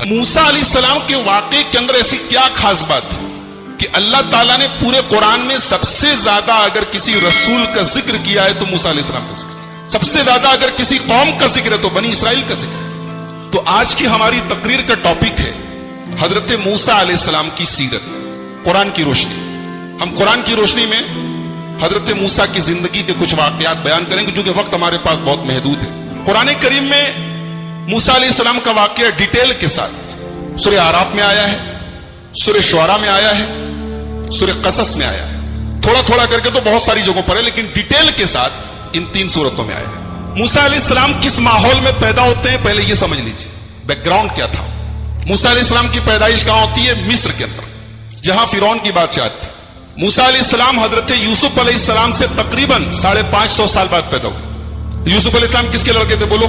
موسیٰ علیہ السلام کے واقعے کے اندر ایسی کیا خاص بات ہے کہ اللہ تعالیٰ نے پورے قرآن میں سب سے زیادہ اگر کسی رسول کا ذکر کیا ہے تو موسیٰ علیہ السلام کا ذکر، سب سے زیادہ اگر کسی قوم کا ذکر ہے تو بنی اسرائیل کا ذکر ہے۔ تو آج کی ہماری تقریر کا ٹاپک ہے حضرت موسیٰ علیہ السلام کی سیرت، قرآن کی روشنی۔ ہم قرآن کی روشنی میں حضرت موسیٰ کی زندگی کے کچھ واقعات بیان کریں گے، جو کہ وقت ہمارے پاس بہت محدود ہے۔ قرآن کریم میں موسیٰ علیہ السلام کا واقعہ ڈیٹیل کے ساتھ سورہ اعراف میں آیا ہے، سورہ شعراء میں آیا ہے، سورہ قصص میں آیا ہے، تھوڑا تھوڑا کر کے تو بہت ساری جگہوں پر ہے، لیکن ڈیٹیل کے ساتھ ان 3 سورتوں میں آیا ہے۔ موسیٰ علیہ السلام کس ماحول میں پیدا ہوتے ہیں پہلے یہ سمجھ لیجیے، بیک گراؤنڈ کیا تھا۔ موسیٰ علیہ السلام کی پیدائش کہاں ہوتی ہے؟ مصر کے اندر، جہاں فرعون کی بادشاہت تھی۔ موسیٰ علیہ السلام حضرت یوسف علیہ السلام سے تقریباً 550 سال بعد پیدا ہوئے۔ یوسف علیہ السلام کس کے لڑکے تھے؟ بولو،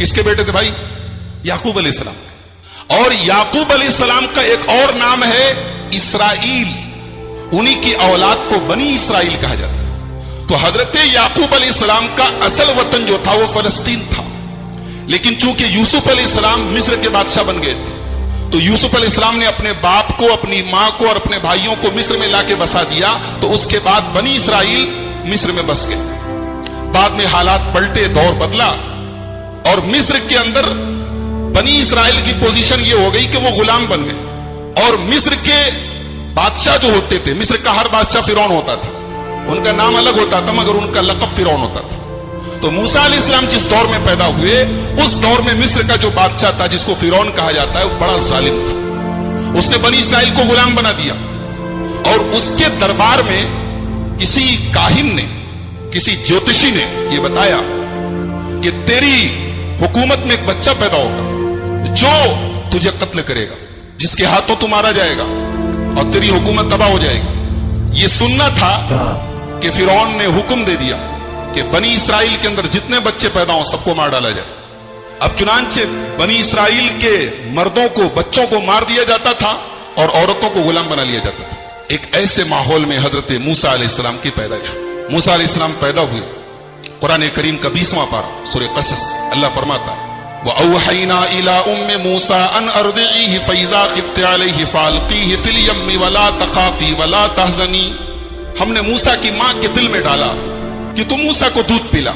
کس کے بیٹے تھے بھائی؟ یعقوب علیہ السلام۔ اور یعقوب علیہ السلام کا ایک اور نام ہے اسرائیل، انہی کی اولاد کو بنی اسرائیل کہا جاتا ہے۔ تو حضرت یعقوب علیہ السلام کا اصل وطن جو تھا وہ فلسطین تھا، لیکن چونکہ یوسف علیہ السلام مصر کے بادشاہ بن گئے تھے تو یوسف علیہ السلام نے اپنے باپ کو، اپنی ماں کو اور اپنے بھائیوں کو مصر میں لا کے بسا دیا، تو اس کے بعد بنی اسرائیل مصر میں بس گئے۔ بعد میں حالات پلٹے، دور بدلا، اور مصر کے اندر بنی اسرائیل کی پوزیشن یہ ہو گئی کہ وہ غلام بن گئے، اور مصر کے بادشاہ جو ہوتے تھے، مصر کا ہر بادشاہ فرعون ہوتا تھا، ان کا نام الگ ہوتا تھا مگر ان کا لقب فرعون ہوتا تھا۔ تو موسیٰ علیہ السلام جس دور میں پیدا ہوئے، اس دور میں مصر کا جو بادشاہ تھا جس کو فرعون کہا جاتا ہے، وہ بڑا ظالم تھا، اس نے بنی اسرائیل کو غلام بنا دیا۔ اور اس کے دربار میں کسی کاہن نے، کسی جوتشی نے یہ بتایا کہ تیری حکومت میں ایک بچہ پیدا ہوگا جو تجھے قتل کرے گا، جس کے ہاتھوں تو مارا جائے گا اور تیری حکومت تباہ ہو جائے گی۔ یہ سننا تھا کہ فرعون نے حکم دے دیا کہ بنی اسرائیل کے اندر جتنے بچے پیدا ہوں سب کو مار ڈالا جائے۔ اب چنانچہ بنی اسرائیل کے مردوں کو، بچوں کو مار دیا جاتا تھا اور عورتوں کو غلام بنا لیا جاتا تھا۔ ایک ایسے ماحول میں حضرت موسیٰ علیہ السلام کی پیدائش۔ موسیٰ علیہ السلام پیدا ہوئے، قرآن کریم کا 20واں پارہ سورہ قصص، اللہ فرماتا ہے وَأَوْحَيْنَا إِلَىٰ أُمِّ مُوسَىٰ أَنْ أَرْضِعِيهِ فَإِذَا خِفْتِ عَلَيْهِ فَأَلْقِيهِ فِي الْيَمِّ وَلَا تَخَافِي وَلَا تَحْزَنِي۔ ہم نے موسیٰ کی ماں کے دل میں ڈالا کہ تم موسیٰ کو دودھ پلا،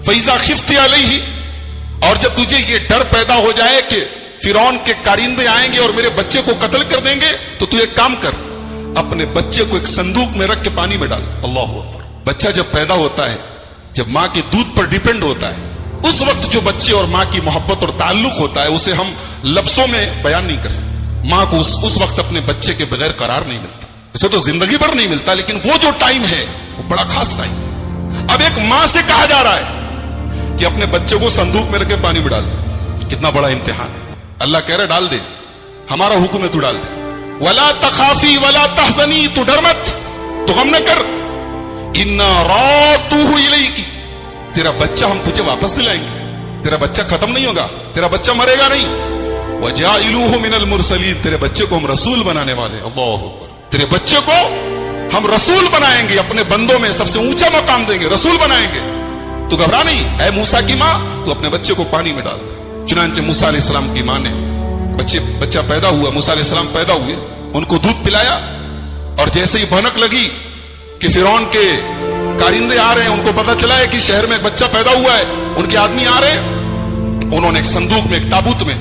فَإِذَا خِفْتِ عَلَيْهِ، اور جب تجھے یہ ڈر پیدا ہو جائے کہ فرعون کے کارندے آئیں گے اور میرے بچے کو قتل کر دیں گے، تو تو ایک کام کر، اپنے بچے کو ایک صندوق میں رکھ کے پانی میں ڈال۔ اللہ اکبر۔ بچہ جب پیدا ہوتا ہے، جب ماں کے دودھ پر ڈیپینڈ ہوتا ہے، اس وقت جو بچے اور ماں کی محبت اور تعلق ہوتا ہے اسے ہم لفظوں میں بیان نہیں کر سکتے۔ ماں کو اس وقت اپنے بچے کے بغیر قرار نہیں ملتا، اسے تو زندگی بھر نہیں ملتا، لیکن وہ جو ٹائم ہے وہ بڑا خاص ٹائم۔ اب ایک ماں سے کہا جا رہا ہے کہ اپنے بچے کو صندوق میں رکھ کے پانی میں ڈال دے، کتنا بڑا امتحان ہے۔ اللہ کہہ رہا ہے ڈال دے، ہمارا حکم ہے تو ڈال دے۔ وَلَا تَخَافِي وَلَا تَحْزَنِي، تو ڈر مت، تو غم نہ کر، إِنَّا رَادُوهُ إِلَيْكِ، تیرا بچہ ہم تجھے واپس دلائیں گے، تیرا بچہ ختم نہیں ہوگا، تیرا بچہ مرے گا نہیں۔ وَجَاعِلُوهُ مِنَ الْمُرْسَلِينَ، تیرے بچے کو ہم رسول بنانے والے، اللہ اکبر، تیرے بچے کو ہم رسول بنائیں گے، اپنے بندوں میں سب سے اونچا مقام دیں گے، رسول بنائیں گے۔ تو گھبرا نہیں اے موسیٰ کی ماں، تو اپنے بچے کو پانی میں ڈال دے۔ چنانچہ موسیٰ علیہ السلام کی ماں نے بچہ پیدا ہوا، موسیٰ علیہ السلام پیدا ہوئے، ان کو دودھ پلایا، اور جیسے ہی بھنک لگی کہ فرعون کے کارندے آ رہے ہیں، ان کو پتا چلا ہے کہ شہر میں ایک بچہ پیدا ہوا ہے، ان کے آدمی آ رہے ہیں، انہوں نے ایک صندوق میں، ایک تابوت میں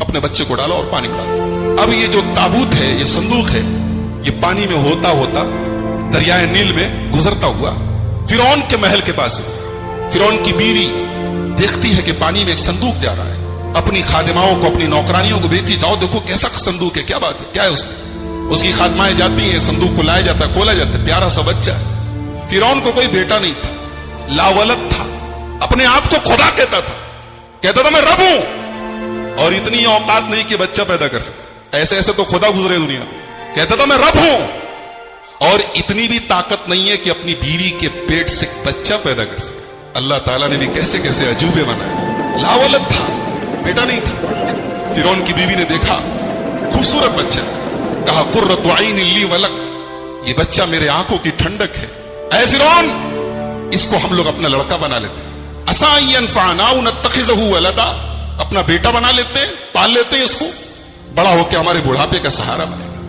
اپنے بچے کو ڈالا اور پانی میں ڈال دیا۔ اب یہ جو تابوت ہے، یہ صندوق ہے، یہ پانی میں ہوتا ہوتا دریائے نیل میں گزرتا ہوا فرعون کے محل کے پاس ہے۔ فرعون کی بیوی دیکھتی ہے کہ پانی میں ایک صندوق جا رہا ہے، اپنی خادماؤں کو، اپنی نوکرانیوں کو بھیجتی، جاؤ دیکھو کیسا صندوق ہے، کیا بات ہے، کیا ہے اس میں۔ اس کی خادمائیں جاتی ہیں، صندوق کو لایا جاتا ہے، کھولا جاتا ہے، پیارا سا بچہ ہے۔ فرعون کو کوئی بیٹا نہیں تھا، لاولد تھا، اپنے آپ کو خدا کہتا تھا میں رب ہوں، اور اتنی اوقات نہیں کہ بچہ پیدا کر سکے، ایسے ایسے تو خدا گزرے دنیا میں، کہتا تھا میں رب ہوں، اور اتنی بھی طاقت نہیں ہے کہ اپنی بیوی کے پیٹ سے بچہ پیدا کر سکے۔ اللہ تعالیٰ نے بھی کیسے کیسے عجوبے بنائے۔ لاولد تھا، بیٹا نہیں تھا۔ فرعون کی بیوی نے دیکھا خوبصورت بچہ، کہا قرۃ عین لی ولک، یہ بچہ میرے آنکھوں کی ٹھنڈک ہے، اے فرعون اس کو ہم لوگ اپنا لڑکا بنا لیتے ہیں، عسیٰ ان ینفعنا او نتخذہ ولدا، اپنا بیٹا بنا لیتے ہیں, پال لیتے ہیں اس کو, بڑا ہو کے ہمارے بڑھاپے کا سہارا بنے گا.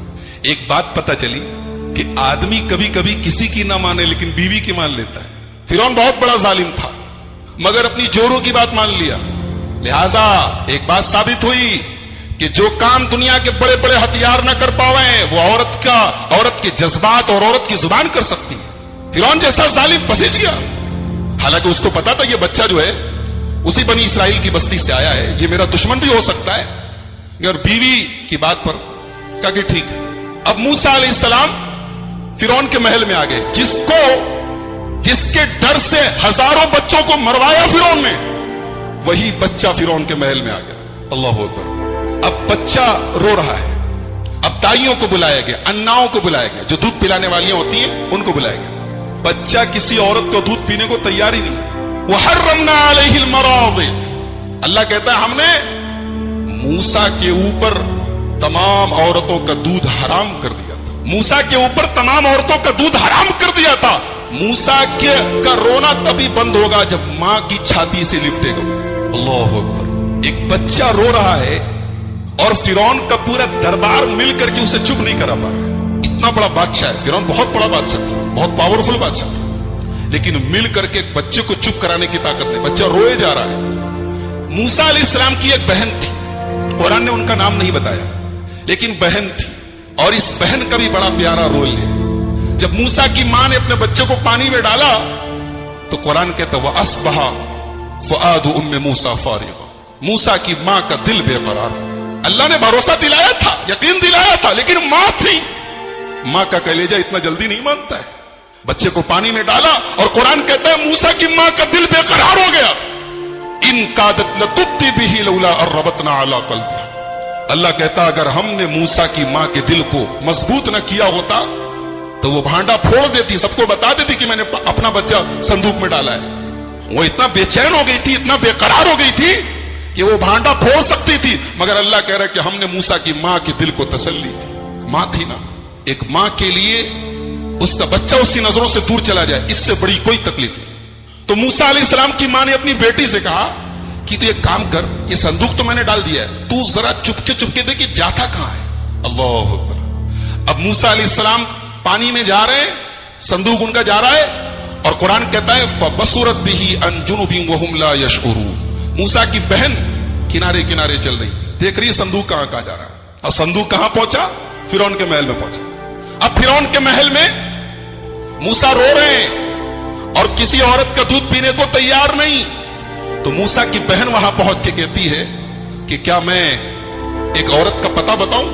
ایک بات پتہ چلی کہ آدمی کبھی کبھی کسی کی نہ مانے لیکن بیوی کی مان لیتا ہے. فرعون بہت بڑا ظالم تھا مگر اپنی جوروں کی بات مان لیا. لہذا ایک بات ثابت ہوئی کہ جو کام دنیا کے بڑے بڑے ہتھیار نہ کر پاویں وہ عورت کے جذبات اور عورت کی زبان کر سکتی. فرعون جیسا ظالم پسیج گیا, حالانکہ اس کو پتا تھا یہ بچہ جو ہے اسی بنی اسرائیل کی بستی سے آیا ہے, یہ میرا دشمن بھی ہو سکتا ہے. اور بیوی کی بات پر کہا کہ ٹھیک ہے. اب موسیٰ علیہ السلام فرعون کے محل میں آ گئے, جس کے ڈر سے ہزاروں بچوں کو مروایا فرعون نے, وہی بچہ فرعون کے محل میں آ گیا. اللہ اکبر. اب بچہ رو رہا ہے. اب دائیوں کو بلایا گیا, اناؤں کو بلایا گیا, جو دودھ پلانے والیاں ہوتی ہیں ان کو بلایا گیا. بچہ کسی عورت کو دودھ پینے کو تیار ہی نہیں. وَحَرَّمْنَا عَلَيْهِ الْمَرَاضِعَ. اللہ کہتا ہے ہم نے موسیٰ کے اوپر تمام عورتوں کا دودھ حرام کر دیا تھا. موسیٰ کے اوپر تمام عورتوں کا دودھ حرام کر دیا تھا. موسیٰ کا رونا تبھی بند ہوگا جب ماں کی چھاتی سے لپٹے گا. اللہ اکبر. ایک بچہ رو رہا ہے اور فرعون کا پورا دربار مل کر کے اسے چپ نہیں کرا پا رہا. اتنا بڑا بادشاہ ہے فرعون, بہت بڑا بادشاہ تھا, بہت پاورفل بادشاہ تھا, لیکن مل کر کے ایک بچے کو چپ کرانے کی طاقت نہیں. بچہ روئے جا رہا ہے. موسیٰ علیہ السلام کی ایک بہن تھی, قرآن نے ان کا نام نہیں بتایا لیکن بہن تھی, اور اس بہن کا بھی بڑا پیارا رول ہے. جب موسیٰ کی ماں نے اپنے بچے کو پانی میں ڈالا تو قرآن کہتا وَأَصْبَحَ فُؤَادُ أُمِّ مُوسَىٰ فَارِغًا. موسیٰ کی ماں کا دل بے قرار ہو. اللہ نے بھروسہ دلایا تھا, یقین دلایا تھا, لیکن ماں تھی. ماں کا کلیجہ اتنا جلدی نہیں مانتا ہے. بچے کو پانی میں ڈالا اور قرآن کہتا ہے موسیٰ کی ماں کا دل بے قرار ہو گیا. ان کادت لتبدی بہ لولا ان ربطنا علی قلبہا. اللہ کہتا اگر ہم نے موسیٰ کی ماں کے دل کو مضبوط نہ کیا ہوتا تو وہ بھانڈا پھوڑ دیتی, سب کو بتا دیتی کہ میں نے اپنا بچہ صندوق میں ڈالا ہے. وہ اتنا بے چین ہو گئی تھی, اتنا بے قرار ہو گئی تھی کہ وہ بھانڈا پھوڑ سکتی تھی. مگر اللہ کہہ رہا ہے کہ ہم نے موسیٰ کی ماں کے دل کو تسلی دی. ماں تھی نا, ایک ماں کے لیے اس کا بچہ اسی نظروں سے دور چلا جائے اس سے بڑی کوئی تکلیف نہیں. تو موسیٰ علیہ السلام کی ماں نے اپنی بیٹی سے کہا کہ تو ایک کام کر, یہ صندوق تو میں نے ڈال دیا ہے, تو ذرا چپکے دیکھ کہ جاتا کہاں ہے. اللہ اکبر. اب موسیٰ علیہ السلام پانی میں جا رہے ہیں, صندوق ان کا جا رہا ہے, اور قرآن کہتا ہے فَبَصُرَتْ بِهِ عَنْ جُنُبٍ وَهُمْ لَا يَشْعُرُونَ. موسیٰ کی بہن کنارے کنارے چل رہی, دیکھ رہی صندوق کہاں جا رہا ہے. اور صندوق کہاں پہنچا؟ فرعون کے محل میں پہنچا. اب فرعون کے محل میں موسیٰ رو رہے ہیں اور کسی عورت کا دودھ پینے کو تیار نہیں. تو موسیٰ کی بہن وہاں پہنچ کے کہتی ہے کہ کیا میں ایک عورت کا پتہ بتاؤں,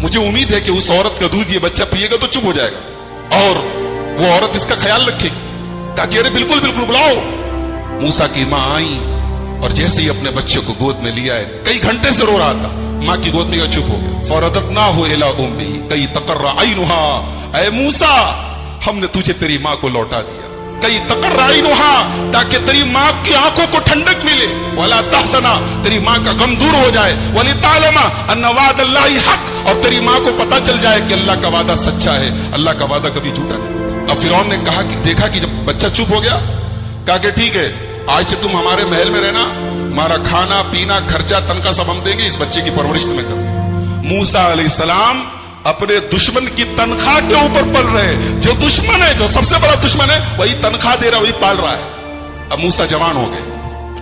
مجھے امید ہے کہ اس عورت کا دودھ یہ بچہ پیے گا تو چپ ہو جائے گا اور وہ عورت اس کا خیال رکھے گی. کہا کہ ارے بالکل بلاؤ. موسیٰ کی ماں آئی اور جیسے ہی اپنے بچے کو گود میں لیا ہے, کئی گھنٹے سے رو رہا تھا, ماں کی گود میں چپ ہو گیا. فَرَدَدْنَاهُ إِلَىٰ أُمِّهِ كَيْ تَقَرَّ عَيْنُهَا. اے موسیٰ ہم نے تجھے تیری ماں کو لوٹا دیا. کئی تقر عینها, تاکہ تیری ماں کی آنکھوں کو ٹھنڈک ملے. ولا تحزن, تیری ماں کا غم دور ہو جائے. ولتعلم ان وعد اللہ حق, اور تیری ماں کو پتہ چل جائے کہ اللہ کا وعدہ سچا ہے, اللہ کا وعدہ کبھی جھوٹا نہیں ہوتا. اب فرعون نے کہا کہ دیکھا کہ جب بچہ چپ ہو گیا, کہا کہ ٹھیک ہے آج سے تم ہمارے محل میں رہنا, ہمارا کھانا پینا خرچہ تنخواہ سب ہم دیں گے, اس بچے کی پرورش تمہیں کر دیں. موسیٰ علیہ السلام اپنے دشمن کی تنخواہ کے اوپر پل رہے. جو دشمن ہے, جو سب سے بڑا دشمن ہے, وہی تنخواہ دے رہا, وہی پال رہا ہے. اب موسیٰ جوان ہو گئے.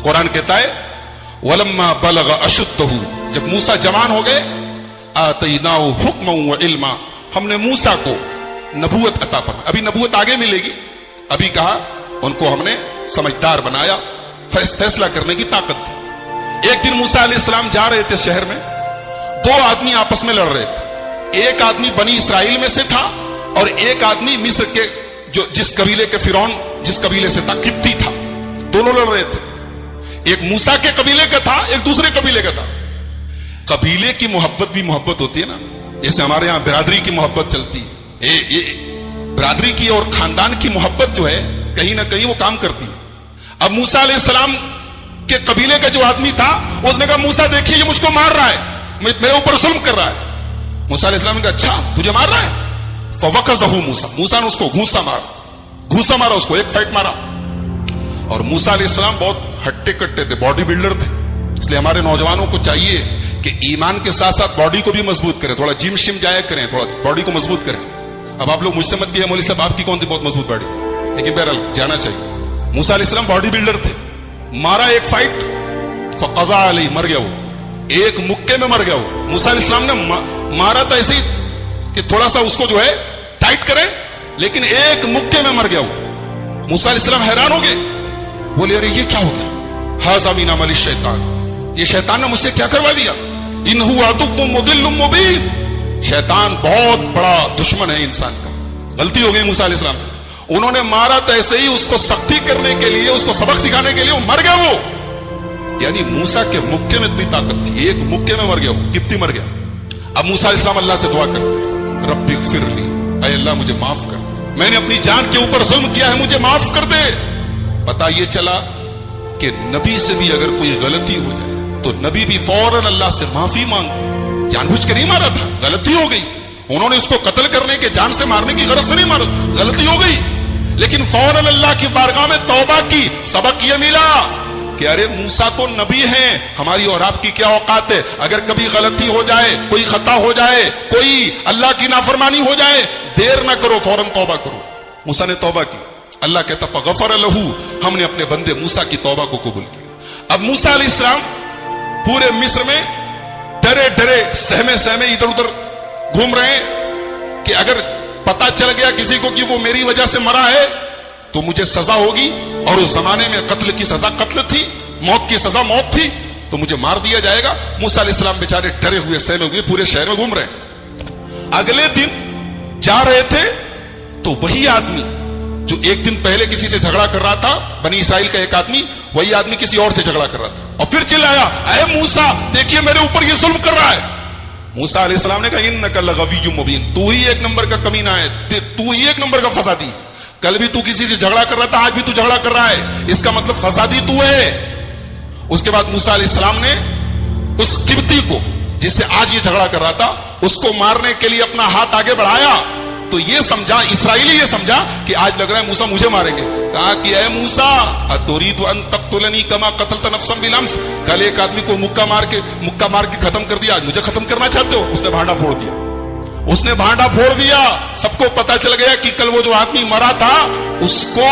قرآن کہتا ہے وَلَمَّا بَلَغَ أَشُدَّهُ, جب موسیٰ جوان ہو گئے, آتَيْنَاهُ حُكْمًا وَعِلْمًا, ہم نے موسیٰ کو نبوت عطا فرمائی. ابھی نبوت آگے ملے گی. ابھی کہا ان کو ہم نے سمجھدار بنایا, فیصلہ کرنے کی طاقت دی. ایک دن موسیٰ علیہ السلام جا رہے تھے شہر میں, دو آدمی آپس میں لڑ رہے تھے. ایک آدمی بنی اسرائیل میں سے تھا اور ایک آدمی مصر کے جس قبیلے کے فرعون جس قبیلے سے تھا, قبطی تھا. دونوں لڑ رہے تھے. ایک موسیٰ کے قبیلے کا تھا, ایک دوسرے قبیلے کا تھا. قبیلے کی محبت بھی محبت ہوتی ہے نا, جیسے ہمارے یہاں برادری کی محبت چلتی ہے. برادری کی اور خاندان کی محبت جو ہے کہیں نہ کہیں وہ کام کرتی ہے. اب موسیٰ علیہ السلام کے قبیلے کا جو آدمی تھا اس نے کہا موسیٰ دیکھیے یہ مجھ کو مار رہا ہے, میرے اوپر ظلم کر رہا ہے. موسیٰ علیہ السلام نے کہا اچھا تجھے مار رہا ہے. فَوَقَذَهُ موسیٰ, موسیٰ نے اس کو گھوسا مارا, اس کو ایک فائٹ مارا. اور موسیٰ علیہ السلام بہت ہٹے کٹے تھے, باڈی بلڈر تھے, اس لیے ہمارے نوجوانوں کو چاہیے کہ ایمان کے ساتھ ساتھ باڈی کو بھی مضبوط کریں, تھوڑا جم شم جایا کریں, تھوڑا باڈی کو مضبوط کریں. اب آپ لوگ مجھ سے مت کیے مولوی صاحب آپ کی کون سی بہت مضبوط باڈی, لیکن بہرحال جانا چاہیے. موسیٰ علیہ السلام باڈی بلڈر تھے, مارا ایک فائٹ فقضا علیہ, مر گیا وہ, ایک مکے میں مر گیا وہ. موسیٰ علیہ السلام نے مارا تھا ایسے ہی کہ تھوڑا سا اس کو جو ہے ٹائٹ کریں, لیکن ایک مکے میں مر گیا وہ. موسیٰ علیہ السلام حیران ہو گئے, بولے ارے یہ کیا ہو گیا, ھذا من عمل الشیطان, یہ شیطان نے مجھ سے کیا کروا دیا. انہ عدو مضل مبین, شیطان بہت بڑا دشمن ہے انسان کا. غلطی ہو گئی موسیٰ علیہ السلام سے, انہوں نے مارا تو ایسے ہی اس کو سختی کرنے کے لیے, اس کو سبق سکھانے کے لیے, وہ مر گیا وہ. یعنی موسیٰ کے مکے میں اتنی طاقت تھی, ایک مکے میں مر گیا وہ, کبتی مر گیا. اب موسیٰ علیہ السلام اللہ سے دعا کرتے, رب اغفر لی, اے اللہ مجھے معاف کر دے, میں نے اپنی جان کے اوپر ظلم کیا ہے, مجھے معاف کر دے. پتا یہ چلا کہ نبی سے بھی اگر کوئی غلطی ہو جائے تو نبی بھی فوراً اللہ سے معافی مانگتے. جان بوجھ کے نہیں مارا تھا, غلطی ہو گئی, انہوں نے اس کو قتل کرنے کے, جان سے مارنے کی غرض سے نہیں مارا, غلطی ہو گئی, لیکن فوراً اللہ کی بارگاہ میں توبہ کی. سبق یہ ملا کہ ارے موسیٰ تو نبی ہیں, ہماری اور آپ کی کیا اوقات ہے. اگر کبھی غلطی ہو جائے, کوئی خطا ہو جائے, کوئی اللہ کی نافرمانی ہو جائے, دیر نہ کرو, فوراً توبہ کرو. موسیٰ نے توبہ کی, اللہ کہتا فغفر لہ, ہم نے اپنے بندے موسیٰ کی توبہ کو قبول کیا. اب موسیٰ علیہ السلام پورے مصر میں ڈرے ڈرے سہمے سہمے ادھر ادھر گھوم رہے ہیں کہ اگر پتا چل گیا کسی کو کہ وہ میری وجہ سے مرا ہے تو مجھے سزا ہوگی, اور اس زمانے میں قتل کی سزا قتل تھی, موت کی سزا موت تھی, تو مجھے مار دیا جائے گا. موسیٰ علیہ السلام بیچارے ڈرے ہوئے سہمے ہوئے پورے شہر میں گھوم رہے ہیں. اگلے دن جا رہے تھے تو وہی آدمی جو ایک دن پہلے کسی سے جھگڑا کر رہا تھا, بنی اسرائیل کا ایک آدمی, وہی آدمی کسی اور سے جھگڑا کر رہا تھا, اور پھر چلایا اے موسیٰ دیکھیے میرے اوپر یہ ظلم کر رہا ہے. موسیٰ علیہ السلام نے کہا انک لغوی مبین, تو ہی ایک نمبر کا کمینہ ہے, تو ہی ایک نمبر کا فسادی. کل بھی تو کسی سے جھگڑا کر رہا تھا, آج بھی تو جھگڑا کر رہا ہے, اس کا مطلب فسادی تو ہے. اس کے بعد موسیٰ علیہ السلام نے اس قبطی کو جس سے آج یہ جھگڑا کر رہا تھا, اس کو مارنے کے لیے اپنا ہاتھ آگے بڑھایا تو یہ سمجھا, اسرائیلی یہ سمجھا کہ آج لگ رہا ہے موسیٰ مجھے ماریں گے. کہا کہ اے موسیٰ اتريد ان تقتلنی کما قتلت نفسا بالامس, کل ایک آدمی کو مکہ مار کے ختم کر دیا, آج مجھے ختم کرنا چاہتے ہو. اس نے بھانڈا پھوڑ دیا, اس نے بھانڈا پھوڑ دیا. سب کو پتا چل گیا کہ کل وہ جو آدمی مرا تھا اس کو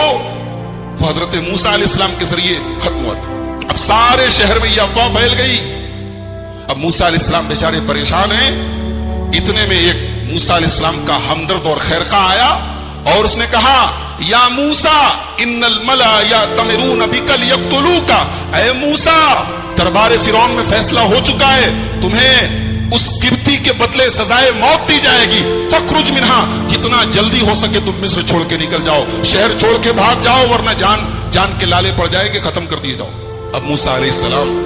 حضرت موسیٰ علیہ السلام کے ذریعے ختم ہوا تھا. اب سارے شہر میں یہ افواہ پھیل گئی. اب موسیٰ علیہ السلام بیچارے پریشان ہیں. اتنے میں ایک موسیٰ علیہ السلام کا ہمدرد اور خیرخواہ آیا اور اس نے کہا یا موسیٰ ان الملا یأتمرون بک لیقتلوک, اے موسیٰ دربار فرعون میں فیصلہ ہو چکا ہے, تمہیں اس قبطی کے بدلے سزائے موت دی جائے گی. فخرج منہا, جتنا جلدی ہو سکے تم مصر چھوڑ کے نکل جاؤ, شہر چھوڑ کے بھاگ جاؤ, ورنہ جان کے لالے پڑ جائے کہ ختم کر دیے جاؤ. اب موسیٰ علیہ السلام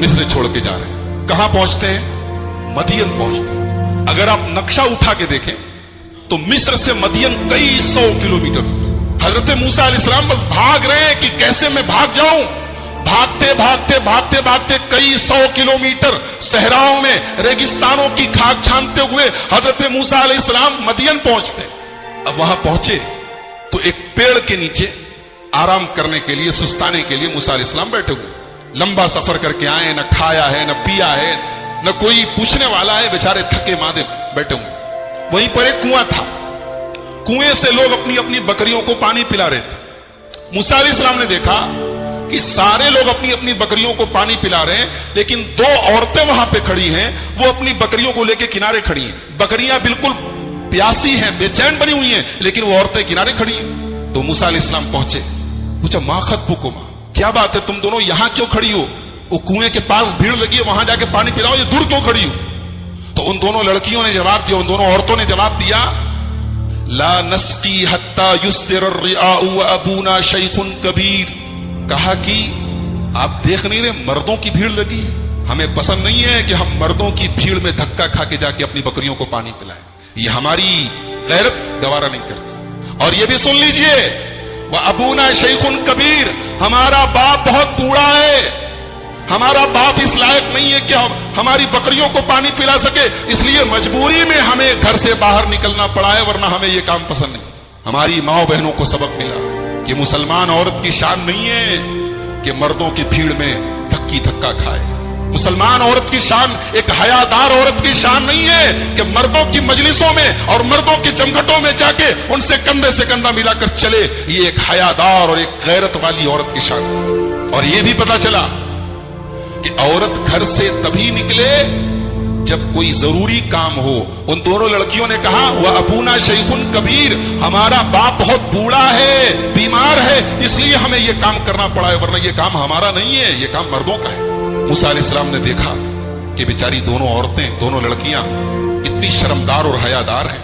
مصر چھوڑ کے جا رہے ہیں. کہاں پہنچتے ہیں؟ مدین پہنچتے ہیں. اگر آپ نقشہ اٹھا کے دیکھیں تو مصر سے مدین کئی 100 کلومیٹر. حضرت موسیٰ علیہ السلام بس بھاگ رہے ہیں کہ کیسے میں بھاگ جاؤں. بھاگتے بھاگتے بھاگتے بھاگتے کئی 100 کلومیٹر صحراؤں میں ریگستانوں کی کھاک چھانتے ہوئے حضرت موسیٰ علیہ السلام مدین پہنچتے. اب وہاں پہنچے تو ایک پیڑ کے نیچے آرام کرنے کے لیے, سستانے کے لیے موسیٰ علیہ السلام بیٹھے ہوئے. لمبا سفر کر کے آئے, نہ کھایا ہے نہ پیا ہے, نہ کوئی پوچھنے والا ہے, بیچارے تھکے مادے بیٹھے ہوئے. وہیں پر ایک کنواں تھا, کنویں سے لوگ اپنی اپنی بکریوں کو پانی پلا رہے تھے. موسیٰ علیہ السلام نے دیکھا کہ سارے لوگ اپنی اپنی بکریوں کو پانی پلا رہے ہیں, لیکن 2 عورتیں وہاں پہ کھڑی ہیں, وہ اپنی بکریوں کو لے کے کنارے کھڑی ہیں. بکریاں بالکل پیاسی ہیں, بے چین بنی ہوئی ہیں, لیکن وہ عورتیں کنارے کھڑی ہیں. تو موسیٰ علیہ السلام پہنچے, پوچھا ما خطبکما, کیا بات ہے تم دونوں یہاں کیوں کھڑی ہو؟ وہ کنویں کے پاس بھیڑ لگی ہے, وہاں جا کے پانی پلاؤ, یہ دور کیوں کھڑی ہو؟ تو ان دونوں لڑکیوں نے جواب دیا, ان دونوں عورتوں نے جواب دیا لا نسقی حتی یصدر الرعاء وابونا شیخ کبیر. کہا کہ آپ دیکھ نہیں رہے مردوں کی بھیڑ لگی ہے, ہمیں پسند نہیں ہے کہ ہم مردوں کی بھیڑ میں دھکا کھا کے جا کے اپنی بکریوں کو پانی پلائیں, یہ ہماری غیرت گوارا نہیں کرتی. اور یہ بھی سن لیجئے وابونا شیخ کبیر, ہمارا باپ بہت بوڑھا ہے, ہمارا باپ اس لائق نہیں ہے کہ ہماری بکریوں کو پانی پلا سکے, اس لیے مجبوری میں ہمیں گھر سے باہر نکلنا پڑا ہے, ورنہ ہمیں یہ کام پسند نہیں. ہماری ماں بہنوں کو سبق ملا کہ مسلمان عورت کی شان نہیں ہے کہ مردوں کی بھیڑ میں دھکی دھکا کھائے. مسلمان عورت کی شان ایک حیادار عورت کی شان نہیں ہے کہ مردوں کی مجلسوں میں اور مردوں کے جمگھٹوں میں جا کے ان سے کندھے سے کندھا ملا کر چلے. یہ ایک حیادار اور ایک غیرت والی عورت کی شان. اور یہ بھی پتا چلا کہ عورت گھر سے تبھی نکلے جب کوئی ضروری کام ہو. ان دونوں لڑکیوں نے کہا وَأَبُونَا شَيْخٌ کبیر, ہمارا باپ بہت بوڑھا ہے, بیمار ہے, اس لیے ہمیں یہ کام کرنا پڑا ہے, ورنہ یہ کام ہمارا نہیں ہے, یہ کام مردوں کا ہے. موسیٰ علیہ السلام نے دیکھا کہ بیچاری دونوں عورتیں, دونوں لڑکیاں اتنی شرمدار اور حیادار ہیں.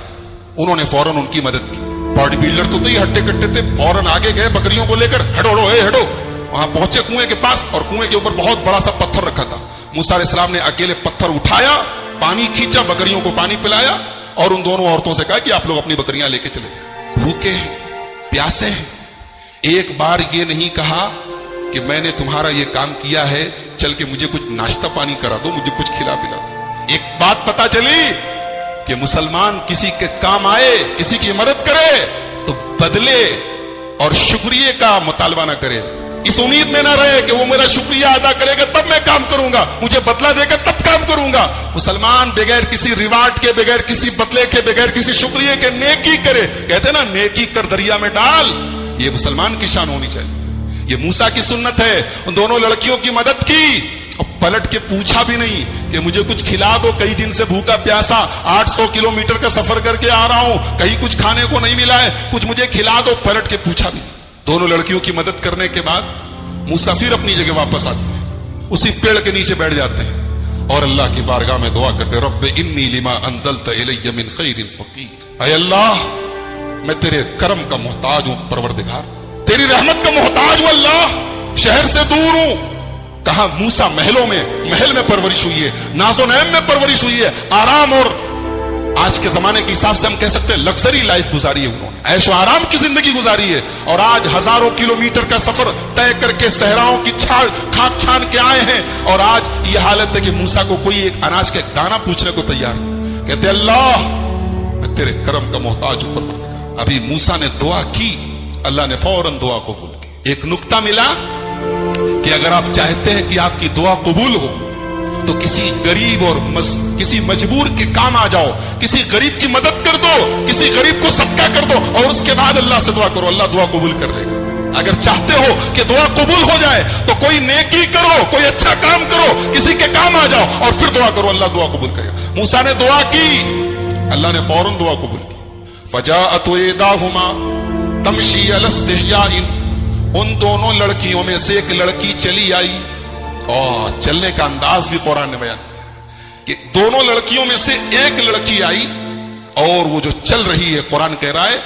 انہوں نے فوراً ان کی مدد کی. باڈی بلڈر تو تھے, ہٹے کٹے تھے, فوراً آگے گئے بکریوں کو لے کر, ہٹو ہٹو. وہاں پہنچے کنویں کے پاس اور کنویں کے اوپر بہت بڑا سا پتھر رکھا تھا. موسیٰ علیہ السلام نے اکیلے پتھر اٹھایا, پانی کھینچا, بکریوں کو پانی پلایا اور ان دونوں عورتوں سے کہا کہ آپ لوگ اپنی بکریاں لے کے چلے جائیں. بھوکے ہیں, پیاسے ہیں. ایک بار یہ نہیں کہا کہ میں نے تمہارا یہ کام کیا ہے, چل کے مجھے کچھ ناشتہ پانی کرا دو, مجھے کچھ کھلا پلا دو. ایک بات پتا چلی کہ مسلمان کسی کے کام آئے, کسی کی مدد کرے تو بدلے اور شکریہ کا مطالبہ نہ کرے. اس امید میں نہ رہے کہ وہ میرا شکریہ ادا کرے گا تب میں کام کروں گا, مجھے بدلہ دے گا تب کام کروں گا. مسلمان بغیر کسی ریوارڈ کے, بغیر کسی بدلے کے, بغیر کسی شکریہ کے نیکی کرے. کہتے نا نیکی کر دریا میں ڈال, یہ مسلمان کی شان ہونی چاہیے. یہ موسیٰ کی سنت ہے. ان دونوں لڑکیوں کی مدد کی اور پلٹ کے پوچھا بھی نہیں کہ مجھے کچھ کھلا دو, کئی دن سے بھوکا پیاسا 800 کلومیٹر کا سفر کر کے آ رہا ہوں, کہیں کچھ کھانے کو نہیں ملا ہے, کچھ مجھے کھلا دو. پلٹ کے پوچھا بھی. دونوں لڑکیوں کی مدد کرنے کے بعد موسیٰ پھر اپنی جگہ واپس آتے ہیں, اسی پیڑ کے نیچے بیٹھ جاتے ہیں اور اللہ کی بارگاہ میں دعا کرتے, رب انی لما انزلت الی من خیر فقیر. اے اللہ, میں تیرے کرم کا محتاج ہوں پروردگار, تیری رحمت کا محتاج ہوں اللہ, شہر سے دور ہوں. کہاں موسیٰ محلوں میں, محل میں پرورش ہوئی ہے, ناز و نعیم میں پرورش ہوئی ہے, آرام اور آج کے زمانے کے حساب سے ہم کہہ سکتے ہیں لگژری لائف گزاری ہے. انہوں نے عیش و آرام کی زندگی گزاری ہے اور آج ہزاروں کلومیٹر کا سفر طے کر کے صحراؤں کی کھانک چھان کے آئے ہیں. اور آج یہ حالت ہے کہ موسیٰ کو کوئی ایک اناج کا ایک دانہ پوچھنے کو تیار نہیں. کہتے اللہ, میں تیرے کرم کا محتاج ہوں پروردگار. ابھی موسیٰ نے دعا کی, اللہ نے فوراً دعا قبول کی. ایک نقطہ ملا کہ اگر آپ چاہتے ہیں کہ آپ کی دعا قبول ہو تو کسی غریب اور کسی مجبور کے کام آ جاؤ, کسی غریب کی مدد کر دو, کسی غریب کو صدقہ کر دو اور اس کے بعد اللہ سے دعا کرو, اللہ دعا قبول کر لے گا. اگر چاہتے ہو کہ دعا قبول ہو جائے تو کوئی نیکی کرو, کوئی اچھا کام کرو, کسی کے کام آ جاؤ اور پھر دعا کرو, اللہ دعا قبول کرے گا. موسیٰ نے دعا کی, اللہ نے فوراً دعا قبول کی. فجاءت احداهما تمشي على استحياء, ان دونوں لڑکیوں میں سے ایک لڑکی چلی آئی. اور چلنے کا انداز بھی قرآن نے بیان کیا کہ دونوں لڑکیوں میں سے ایک لڑکی آئی اور وہ جو چل رہی ہے, قرآن کہہ رہا ہے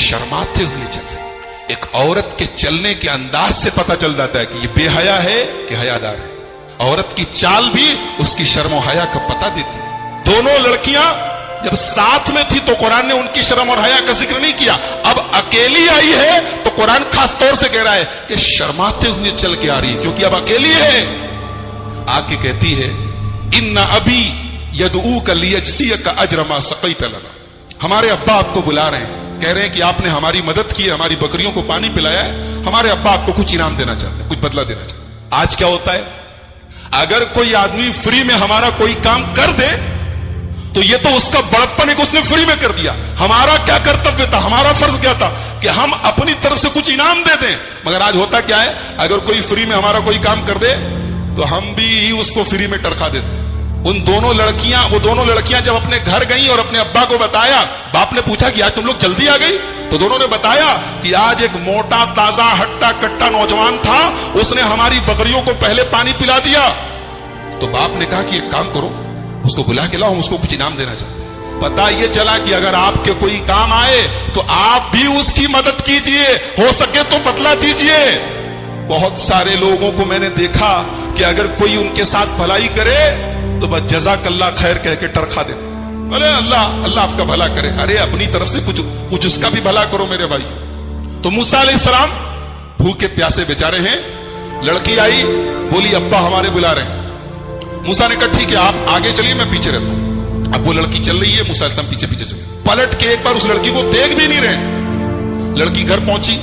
شرماتے ہوئے چل رہی. ایک عورت کے چلنے کے انداز سے پتہ چل جاتا ہے کہ یہ بے حیا ہے کہ حیادار ہے. عورت کی چال بھی اس کی شرم و حیا کا پتہ دیتی ہے. دونوں لڑکیاں جب ساتھ میں تھی تو قرآن نے ان کی شرم اور حیا کا ذکر نہیں کیا. اب اکیلی آئی ہے تو قرآن خاص طور سے کہہ رہا ہے کہ شرماتے ہوئے چل کے آ رہی ہے, کیونکہ اب اکیلی ہے. آ کے کہتی ہے ان ابی یدعوک لیجزیک اجر ما سقیت لنا, ہمارے ابا آپ کو بلا رہے ہیں, کہہ رہے ہیں کہ آپ نے ہماری مدد کی ہے, ہماری بکریوں کو پانی پلایا ہے, ہمارے ابا آپ کو کچھ انعام دینا چاہتے ہیں, کچھ بدلہ دینا چاہتے ہیں. آج کیا ہوتا ہے, اگر کوئی آدمی فری میں ہمارا کوئی کام کر دے تو یہ تو اس کا بڑپن ہے کہ اس نے فری میں کر دیا. ہمارا کیا کرتویہ تھا, ہمارا فرض کیا تھا کہ ہم اپنی طرف سے کچھ انعام دے دیں. مگر آج ہوتا کیا ہے, اگر کوئی فری میں ہمارا کوئی کام کر دے تو ہم بھی اس کو فری میں ٹرخا دیتے. ان دونوں لڑکیاں جب اپنے گھر گئیں اور اپنے ابا کو بتایا, باپ نے پوچھا کہ آج تم لوگ جلدی آ گئی, تو دونوں نے بتایا کہ آج ایک موٹا تازہ ہٹا کٹا نوجوان تھا, اس نے ہماری بکریوں کو پہلے پانی پلا دیا. تو باپ نے کہا کہ ایک کام کرو, اس کو بلا کے لاؤ, ہم اس کو کچھ انعام دینا چاہتے ہیں. پتا یہ چلا کہ اگر آپ کے کوئی کام آئے تو آپ بھی اس کی مدد کیجئے, ہو سکے تو بدلہ دیجئے. بہت سارے لوگوں کو میں نے دیکھا کہ اگر کوئی ان کے ساتھ بھلائی کرے تو بس جزاک اللہ خیر کہہ کے ٹرخا دے. بولے اللہ آپ کا بھلا کرے. ارے اپنی طرف سے کچھ اس کا بھی بھلا کرو میرے بھائی. تو موسیٰ علیہ السلام بھوکے پیاسے بیچارے ہیں. لڑکی آئی, بولی ابا ہمارے بلا رہے ہیں. موسیٰ نے کہا ٹھیک ہے آپ آگے چلیے, میں پیچھے رہتا ہوں. اب وہ لڑکی چل رہی ہے, موسیٰ علیہ السلام پیچھے پیچھے چلے. پلٹ کے ایک بار اس لڑکی کو دیکھ بھی نہیں رہے. لڑکی گھر پہنچی.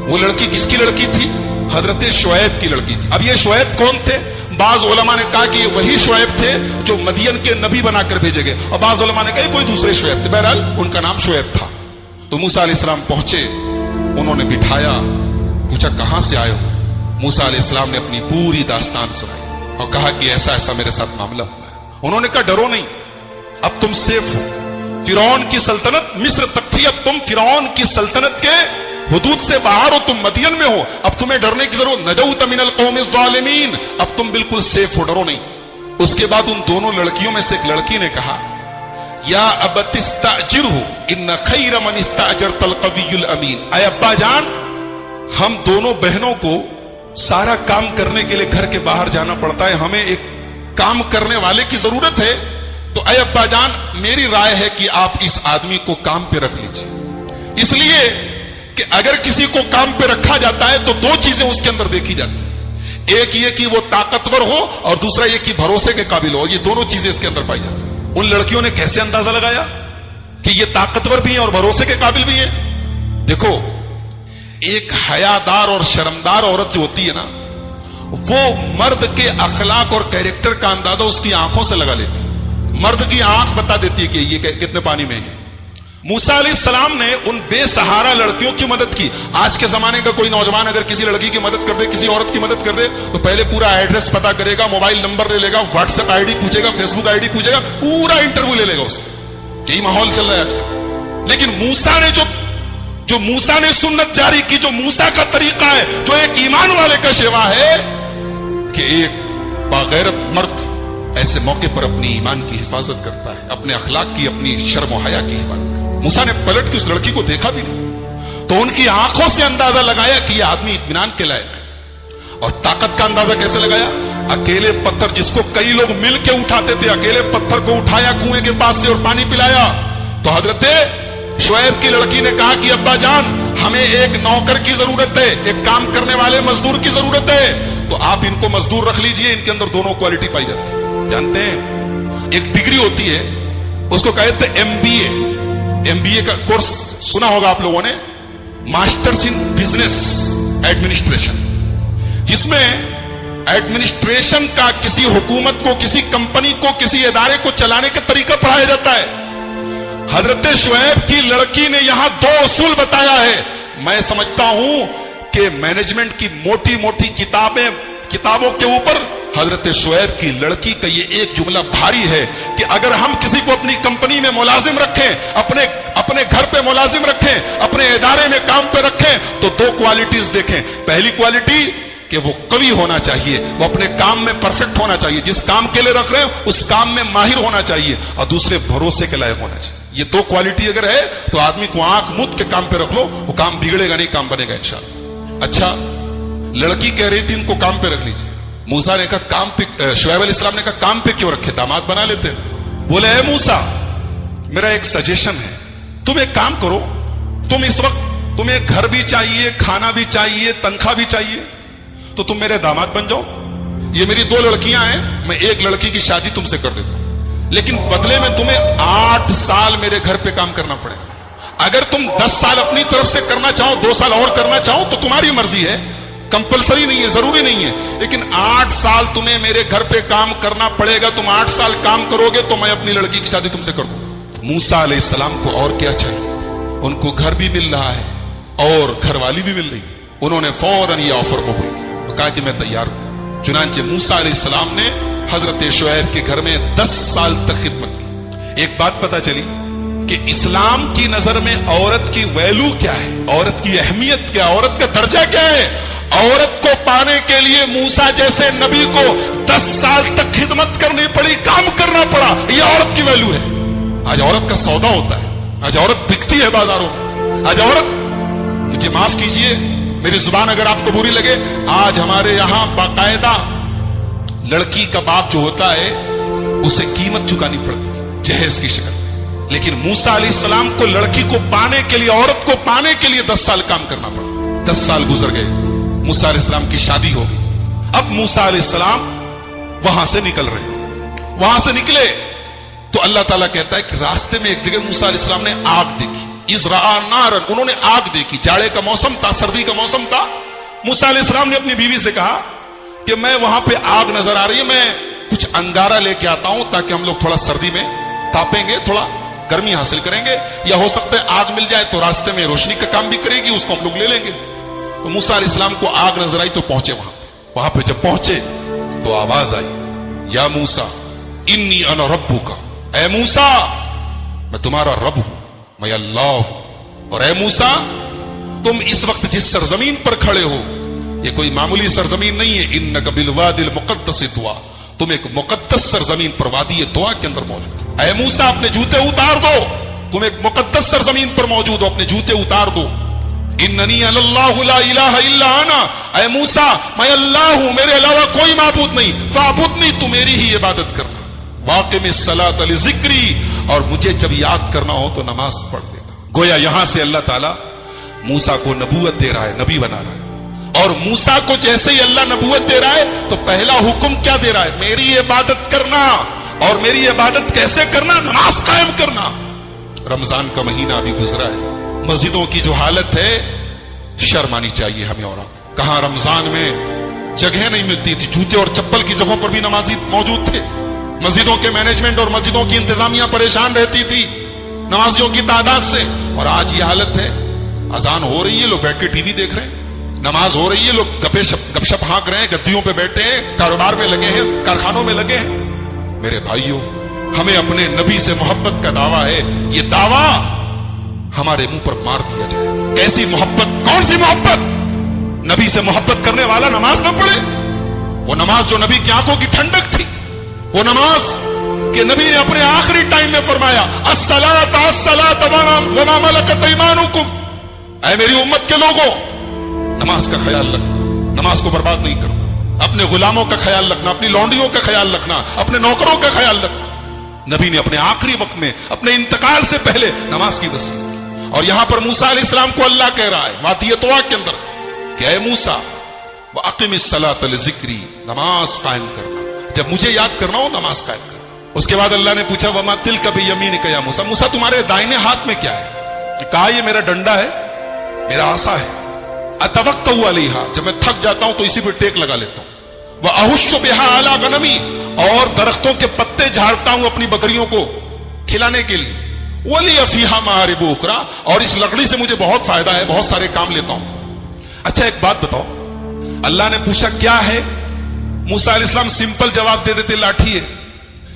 وہ لڑکی کس کی لڑکی تھی, حضرت شعیب کی لڑکی تھی. اب یہ شعیب کون تھے, بعض علماء نے کہا کہ یہ وہی شعیب تھے جو مدین کے نبی بنا کر بھیجے گئے، اور بعض علماء نے کہا کوئی دوسرے شعیب تھے، بہرحال ان کا نام شعیب تھا۔ تو موسیٰ علیہ السلام پہنچے، انہوں نے بٹھایا، پوچھا کہاں سے آئے ہو؟ موسیٰ علیہ السلام نے اپنی پوری داستان سنائی اور کہا کہ ایسا ایسا میرے ساتھ معاملہ ہوا ہے۔ انہوں نے کہا ڈرو نہیں، اب تم سیف ہو، فرعون کی سلطنت مصر تک تھی، اب تم فرعون کی سلطنت کے حدود سے باہر ہو، تم مدین میں ہو، اب تمہیں ڈرنے کی ضرورت، نجوت من القوم الظالمین، اب تم بالکل سیف ہو، ڈرو نہیں۔ اس کے بعد ان دونوں لڑکیوں میں سے ایک لڑکی نے کہا یا ابت استاجرہ ان خیر من استاجرت القوی الامین، اے ابا جان ہم دونوں بہنوں کو سارا کام کرنے کے لیے گھر کے باہر جانا پڑتا ہے، ہمیں ایک کام کرنے والے کی ضرورت ہے، تو اے ابا جان میری رائے ہے کہ آپ اس آدمی کو کام پہ رکھ لیجیے، اس لیے کہ اگر کسی کو کام پہ رکھا جاتا ہے تو دو چیزیں اس کے اندر دیکھی جاتی ہیں، ایک یہ کہ وہ طاقتور ہو اور دوسرا یہ کہ بھروسے کے قابل ہو، یہ دونوں چیزیں اس کے اندر پائی جاتی ہیں۔ ان لڑکیوں نے کیسے اندازہ لگایا کہ یہ طاقتور بھی ہیں اور بھروسے کے قابل بھی ہیں؟ دیکھو ایک حیادار اور شرمدار عورت جو ہوتی ہے نا، وہ مرد کے اخلاق اور کیریکٹر کا اندازہ اس کی آنکھوں سے لگا لیتی ہے، مرد کی آنکھ بتا دیتی ہے کہ یہ کتنے پانی میں ہے۔ موسیٰ علیہ السلام نے ان بے سہارا لڑکیوں کی مدد کی۔ آج کے زمانے کا کوئی نوجوان اگر کسی لڑکی کی مدد کر دے، کسی عورت کی مدد کر دے، تو پہلے پورا ایڈریس پتا کرے گا، موبائل نمبر لے لے گا، واٹس ایپ آئی ڈی پوچھے گا، فیس بک آئی ڈی پوچھے گا، پورا انٹرویو لے لے گا اس سے۔ یہی ماحول چل رہا ہے آج کل۔ لیکن موسیٰ نے جو موسیٰ نے سنت جاری کی، جو موسیٰ کا طریقہ ہے، جو ایک ایمان والے کا شیوا ہے، کہ ایک باغیرت مرد ایسے موقع پر اپنی ایمان کی حفاظت کرتا ہے، اپنے اخلاق کی، اپنی شرم و حیا کی حفاظت کرتا ہے۔ موسیٰ نے پلٹ کے اس لڑکی کو دیکھا بھی نہیں، تو ان کی آنکھوں سے اندازہ لگایا کہ یہ آدمی اطمینان کے لائق ہے۔ اور طاقت کا اندازہ کیسے لگایا؟ اکیلے پتھر جس کو کئی لوگ مل کے اٹھاتے تھے، اکیلے پتھر کو اٹھایا کنویں کے پاس سے اور پانی پلایا۔ تو حضرت شعیب کی لڑکی نے کہا کہ ابا جان ہمیں ایک نوکر کی ضرورت ہے، ایک کام کرنے والے مزدور کی ضرورت ہے، تو آپ ان کو مزدور رکھ لیجئے، ان کے اندر دونوں کوالٹی پائی جاتی ہے۔ جانتے ہیں ایک ڈگری ہوتی ہے، اس کو کہتے ہیں ایم بی اے کا کورس سنا ہوگا آپ لوگوں نے، ماسٹرز ان بزنس ایڈمنسٹریشن، جس میں ایڈمنسٹریشن کا کسی حکومت کو، کسی کمپنی کو، کسی ادارے کو چلانے کا طریقہ پڑھایا جاتا ہے۔ حضرت شعیب کی لڑکی نے یہاں دو اصول بتایا ہے۔ میں سمجھتا ہوں کہ مینجمنٹ کی موٹی موٹی کتابوں کے اوپر حضرت شعیب کی لڑکی کا یہ ایک جملہ بھاری ہے کہ اگر ہم کسی کو اپنی کمپنی میں ملازم رکھیں، اپنے گھر پہ ملازم رکھیں، اپنے ادارے میں کام پہ رکھیں، تو دو کوالٹیز دیکھیں۔ پہلی کوالٹی کہ وہ قوی ہونا چاہیے، وہ اپنے کام میں پرفیکٹ ہونا چاہیے، جس کام کے لیے رکھ رہے ہیں اس کام میں ماہر ہونا چاہیے، اور دوسرے بھروسے کے لائق ہونا چاہیے۔ یہ دو کوالٹی اگر ہے تو آدمی کو آنکھ موند کے کام پہ رکھ لو، وہ کام بگڑے گا نہیں، کام بنے گا انشاءاللہ۔ اچھا لڑکی کہہ رہی تھی ان کو کام پہ رکھ لیجیے، موسیٰ نے کہا کام پہ، شعیب علیہ السلام نے کہا کام پہ کیوں رکھے، داماد بنا لیتے۔ بولے اے موسیٰ میرا ایک سجیشن ہے، تم ایک کام کرو، تم اس وقت تمہیں گھر بھی چاہیے، کھانا بھی چاہیے، تنخواہ بھی چاہیے، تو تم میرے داماد بن جاؤ۔ یہ میری دو لڑکیاں ہیں، میں ایک لڑکی کی شادی تم سے کر دیتا ہوں، لیکن بدلے میں تمہیں 8 سال میرے گھر پہ کام کرنا پڑے گا۔ اگر تم 10 سال اپنی طرف سے کرنا چاہو، 2 سال اور کرنا چاہو تو تمہاری مرضی ہے، کمپلسری نہیں ہے، ضروری نہیں ہے، لیکن 8 سال تمہیں میرے گھر پہ کام کرنا پڑے گا۔ تم 8 سال کام کرو گے تو میں اپنی لڑکی کی شادی تم سے کر دوں گا۔ موسیٰ علیہ السلام کو اور کیا چاہیے؟ ان کو گھر بھی مل رہا ہے اور گھر والی بھی مل رہی ہے۔ انہوں نے فوراً یہ آفر قبول کیا، تو کہا کہ میں تیار ہوں۔ چنانچہ موسیٰ علیہ السلام نے حضرت شعیب کے گھر میں 10 سال تک خدمت کی۔ ایک بات پتا چلی کہ اسلام کی نظر میں عورت کی ویلو کیا ہے، عورت کی اہمیت کیا، عورت کا درجہ کیا ہے۔ عورت کو پانے کے لیے موسیٰ جیسے نبی کو 10 سال تک خدمت کرنی پڑی، کام کرنا پڑا، یہ عورت کی ویلو ہے۔ آج عورت کا سودا ہوتا ہے، آج عورت بکتی ہے بازاروں میں، آج عورت، مجھے معاف کیجئے میری زبان اگر آپ کو بری لگے، آج ہمارے یہاں باقاعدہ لڑکی کا باپ جو ہوتا ہے اسے قیمت چکانی پڑتی ہے جہیز کی شکل میں، لیکن موسیٰ علیہ السلام کو لڑکی کو پانے کے لیے، عورت کو پانے کے لیے 10 سال کام کرنا پڑا۔ 10 سال گزر گئے، موسیٰ علیہ السلام کی شادی ہو گئی۔ اب موسیٰ علیہ السلام وہاں سے نکل رہے، وہاں سے نکلے تو اللہ تعالیٰ کہتا ہے کہ راستے میں ایک جگہ موسیٰ علیہ السلام نے آگ دیکھی، اذ رأى نارا، انہوں نے آگ دیکھی، جاڑے کا موسم تھا، سردی کا موسم تھا۔ موسیٰ علیہ السلام نے اپنی بیوی سے کہا کہ میں وہاں پہ آگ نظر آ رہی ہے, میں کچھ انگارہ لے کے آتا ہوں تاکہ ہم لوگ تھوڑا سردی میں تاپیں گے, تھوڑا گرمی حاصل کریں گے, یا ہو سکتا ہے آگ مل جائے تو راستے میں روشنی کا کام بھی کرے گی, اس کو ہم لوگ لے لیں گے. تو موسیٰ علیہ السلام کو آگ نظر آئی تو پہنچے وہاں پہ جب پہنچے تو آواز آئی, یا موسیٰ انی انا ربک, اے موسیٰ میں تمہارا رب ہوں, میں اللہ ہوں. اور اے موسیٰ تم اس وقت جس سرزمین پر کھڑے ہو یہ کوئی معمولی سرزمین نہیں ہے, انک بالوادی المقدس طویٰ, تم ایک مقدس سرزمین پر وادی طویٰ کے اندر موجود. اے موسیٰ اپنے جوتے اتار دو, تم ایک مقدس سرزمین پر موجود ہو, اپنے جوتے اتار دو. اننی اللہ لا الہ الا انا, اے موسیٰ میں اللہ ہوں, میرے علاوہ کوئی معبود نہیں, فاعبدنی, تو میری ہی عبادت کرنا. واقم الصلاۃ لذکری, اور مجھے جب یاد کرنا ہو تو نماز پڑھ دینا. گویا یہاں سے اللہ تعالیٰ موسیٰ کو نبوت دے رہا ہے, نبی بنا رہا ہے. اور موسیٰ کو جیسے ہی اللہ نبوت دے رہا ہے تو پہلا حکم کیا دے رہا ہے, میری عبادت کرنا. اور میری عبادت کیسے کرنا, نماز قائم کرنا. رمضان کا مہینہ ابھی گزرا ہے, مسجدوں کی جو حالت ہے شرم آنی چاہیے ہمیں. اور کہاں رمضان میں جگہ نہیں ملتی تھی, جوتے اور چپل کی جگہوں پر بھی نمازی موجود تھے. مسجدوں کے مینجمنٹ اور مسجدوں کی انتظامیہ پریشان رہتی تھی نمازیوں کی تعداد سے. اور آج یہ حالت ہے, اذان ہو رہی ہے لوگ بیٹھ کے ٹی وی دیکھ رہے ہیں, نماز ہو رہی ہے لوگ گپ شپ ہانک رہے ہیں, گدیوں پہ بیٹھے ہیں, کاروبار میں لگے ہیں, کارخانوں میں لگے ہیں. میرے بھائیوں, ہمیں اپنے نبی سے محبت کا دعویٰ ہے, یہ دعویٰ ہمارے منہ پر مار دیا جائے. ایسی محبت, کون سی محبت؟ نبی سے محبت کرنے والا نماز نہ پڑھے. وہ نماز جو نبی کی آنکھوں کی ٹھنڈک تھی, وہ نماز کہ نبی نے اپنے آخری ٹائم میں فرمایا الصلاۃ الصلاۃ وما ملکت ایمانکم, اے میری امت کے لوگوں نماز کا خیال رکھنا, نماز کو برباد نہیں کرنا. اپنے غلاموں کا خیال رکھنا, اپنی لونڈیوں کا خیال رکھنا, اپنے نوکروں کا خیال رکھنا. نبی نے اپنے آخری وقت میں اپنے انتقال سے پہلے نماز کی وصیت کی. اور یہاں پر موسیٰ علیہ السلام کو اللہ کہہ رہا ہے وادی طویٰ کے اندر کہ اے موسیٰ وَأَقِمِ الصَّلَاةَ لِذِكْرِي, نماز قائم کرنا, جب مجھے یاد کرنا ہو نماز قائم کرنا. اس کے بعد اللہ نے پوچھا وَمَا تِلْكَ بِيَمِينِكَ يَا موسیٰ, موسیٰ تمہارے دائنے ہاتھ میں کیا ہے؟ کہا یہ میرا ڈنڈا ہے, میرا عصا ہے. اتوکل علیہا, جب میں تھک جاتا ہوں تو اسی پہ ٹیک لگا لیتا ہوں. واحش بہا علی غنمی, اور درختوں کے پتے جھاڑتا ہوں اپنی بکریوں کو کھلانے کے لیے. ولی فیہا معارب اخری, اور اس لکڑی سے مجھے بہت فائدہ ہے, بہت سارے کام لیتا ہوں. اچھا ایک بات بتاؤ, اللہ نے پوچھا کیا ہے, موسیٰ علیہ السلام سمپل جواب دے دیتے لاٹھی ہے.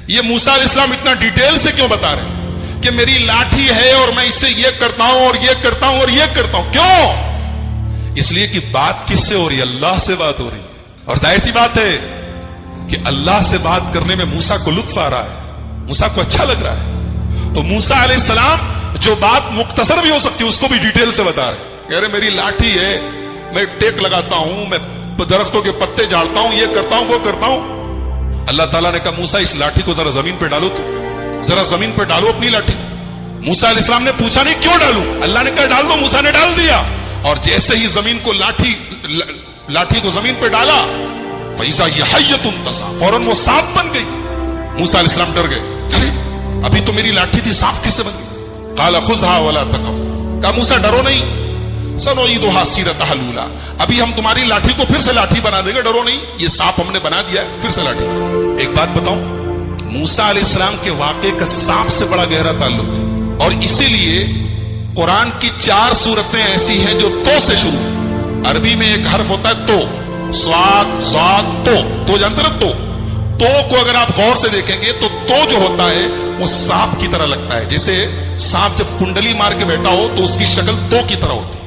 یہ موسیٰ علیہ السلام اتنا ڈیٹیل سے کیوں بتا رہے ہیں کہ میری لاٹھی ہے اور میں اس سے یہ کرتا ہوں اور یہ کرتا ہوں اور یہ کرتا ہوں؟ کیوں؟ اس لیے کہ بات کس سے ہو رہی ہے, اللہ سے بات ہو رہی ہے. اور ظاہر سی بات ہے کہ اللہ سے بات کرنے میں موسیٰ کو لطف آ رہا ہے, موسیٰ کو اچھا لگ رہا ہے. تو موسیٰ علیہ السلام جو بات مختصر بھی ہو سکتی ہے اس کو بھی ڈیٹیل سے بتا رہے ہیں. کہہ رہے میری لاٹھی ہے, میں ٹیک لگاتا ہوں, میں درختوں کے پتے جھاڑتا ہوں, یہ کرتا ہوں, وہ کرتا ہوں. اللہ تعالیٰ نے کہا موسیٰ اس لاٹھی کو ذرا زمین پہ ڈالو, تو ذرا زمین پہ ڈالو اپنی لاٹھی. موسیٰ علیہ السلام نے پوچھا نہیں کیوں ڈالوں, اللہ نے کہا ڈال دو. موسیٰ نے ڈال دیا, اور جیسے ہی زمین کو لاٹھی کو زمین پہ ڈالا فَإِذَا هِيَ حَيَّةٌ تَسْعَىٰ, فوراً وہ سانپ بن گئی. موسیٰ علیہ السلام ڈر گئے, ارے ابھی تو میری لاٹھی تھی, سانپ کیسے بن گئی؟ قَالَ خُذْهَا وَلَا تَخَفْ, کہا موسیٰ ڈرو نہیں, سَنُعِيدُهَا سِيرَتَهَا الْأُولَىٰ, ابھی ہم تمہاری لاٹھی کو پھر سے لاٹھی بنا دیں گے, ڈرو نہیں, یہ سانپ ہم نے بنا دیا ہے, پھر سے لاٹھی. ایک بات بتاؤں, موسیٰ علیہ السلام کے واقعے کا سانپ سے بڑا گہرا تعلق ہے, اور اسی لیے قرآن کی 4 سورتیں ایسی ہیں جو تو سے شروع ہیں. عربی میں ایک حرف ہوتا ہے تو, سواد زاد تو جانتے نا, تو کو اگر آپ غور سے دیکھیں گے تو جو ہوتا ہے وہ سانپ کی طرح لگتا ہے, جیسے سانپ جب کنڈلی مار کے بیٹھا ہو تو اس کی شکل تو کی طرح ہوتی ہے.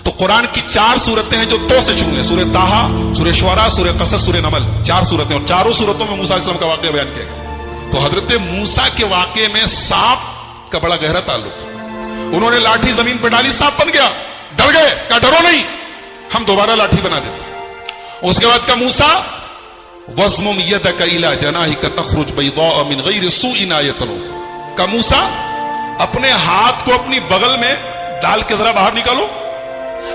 تو قرآن کی 4 سورتیں ہیں جو تو سے شروع ہیں, سورہ طٰہٰ, سورہ شعراء, سورہ قصص, سورہ نمل, 4 سورتیں, اور چاروں سورتوں میں موسیٰ علیہ السلام کا واقعہ بیان کیا گیا. تو حضرت موسیٰ کے واقعے میں سانپ کا بڑا گہرا تعلق ہے. انہوں نے لاٹھی زمین پہ ڈالی, سانپ بن گیا, ڈر گئے, کہا ڈرو نہیں, ہم دوبارہ لاٹھی بنا دیتے. اس کے بعد کہا موسیٰ وَاضْمُمْ يَدَكَ إِلَىٰ جَنَاحِكَ تَخْرُجْ بَيْضَاءَ مِنْ غَيْرِ سُوءٍ آیَةً أُخْرَىٰ, کہا موسیٰ اپنے ہاتھ کو اپنی بغل میں ڈال کے ذرا باہر نکالو,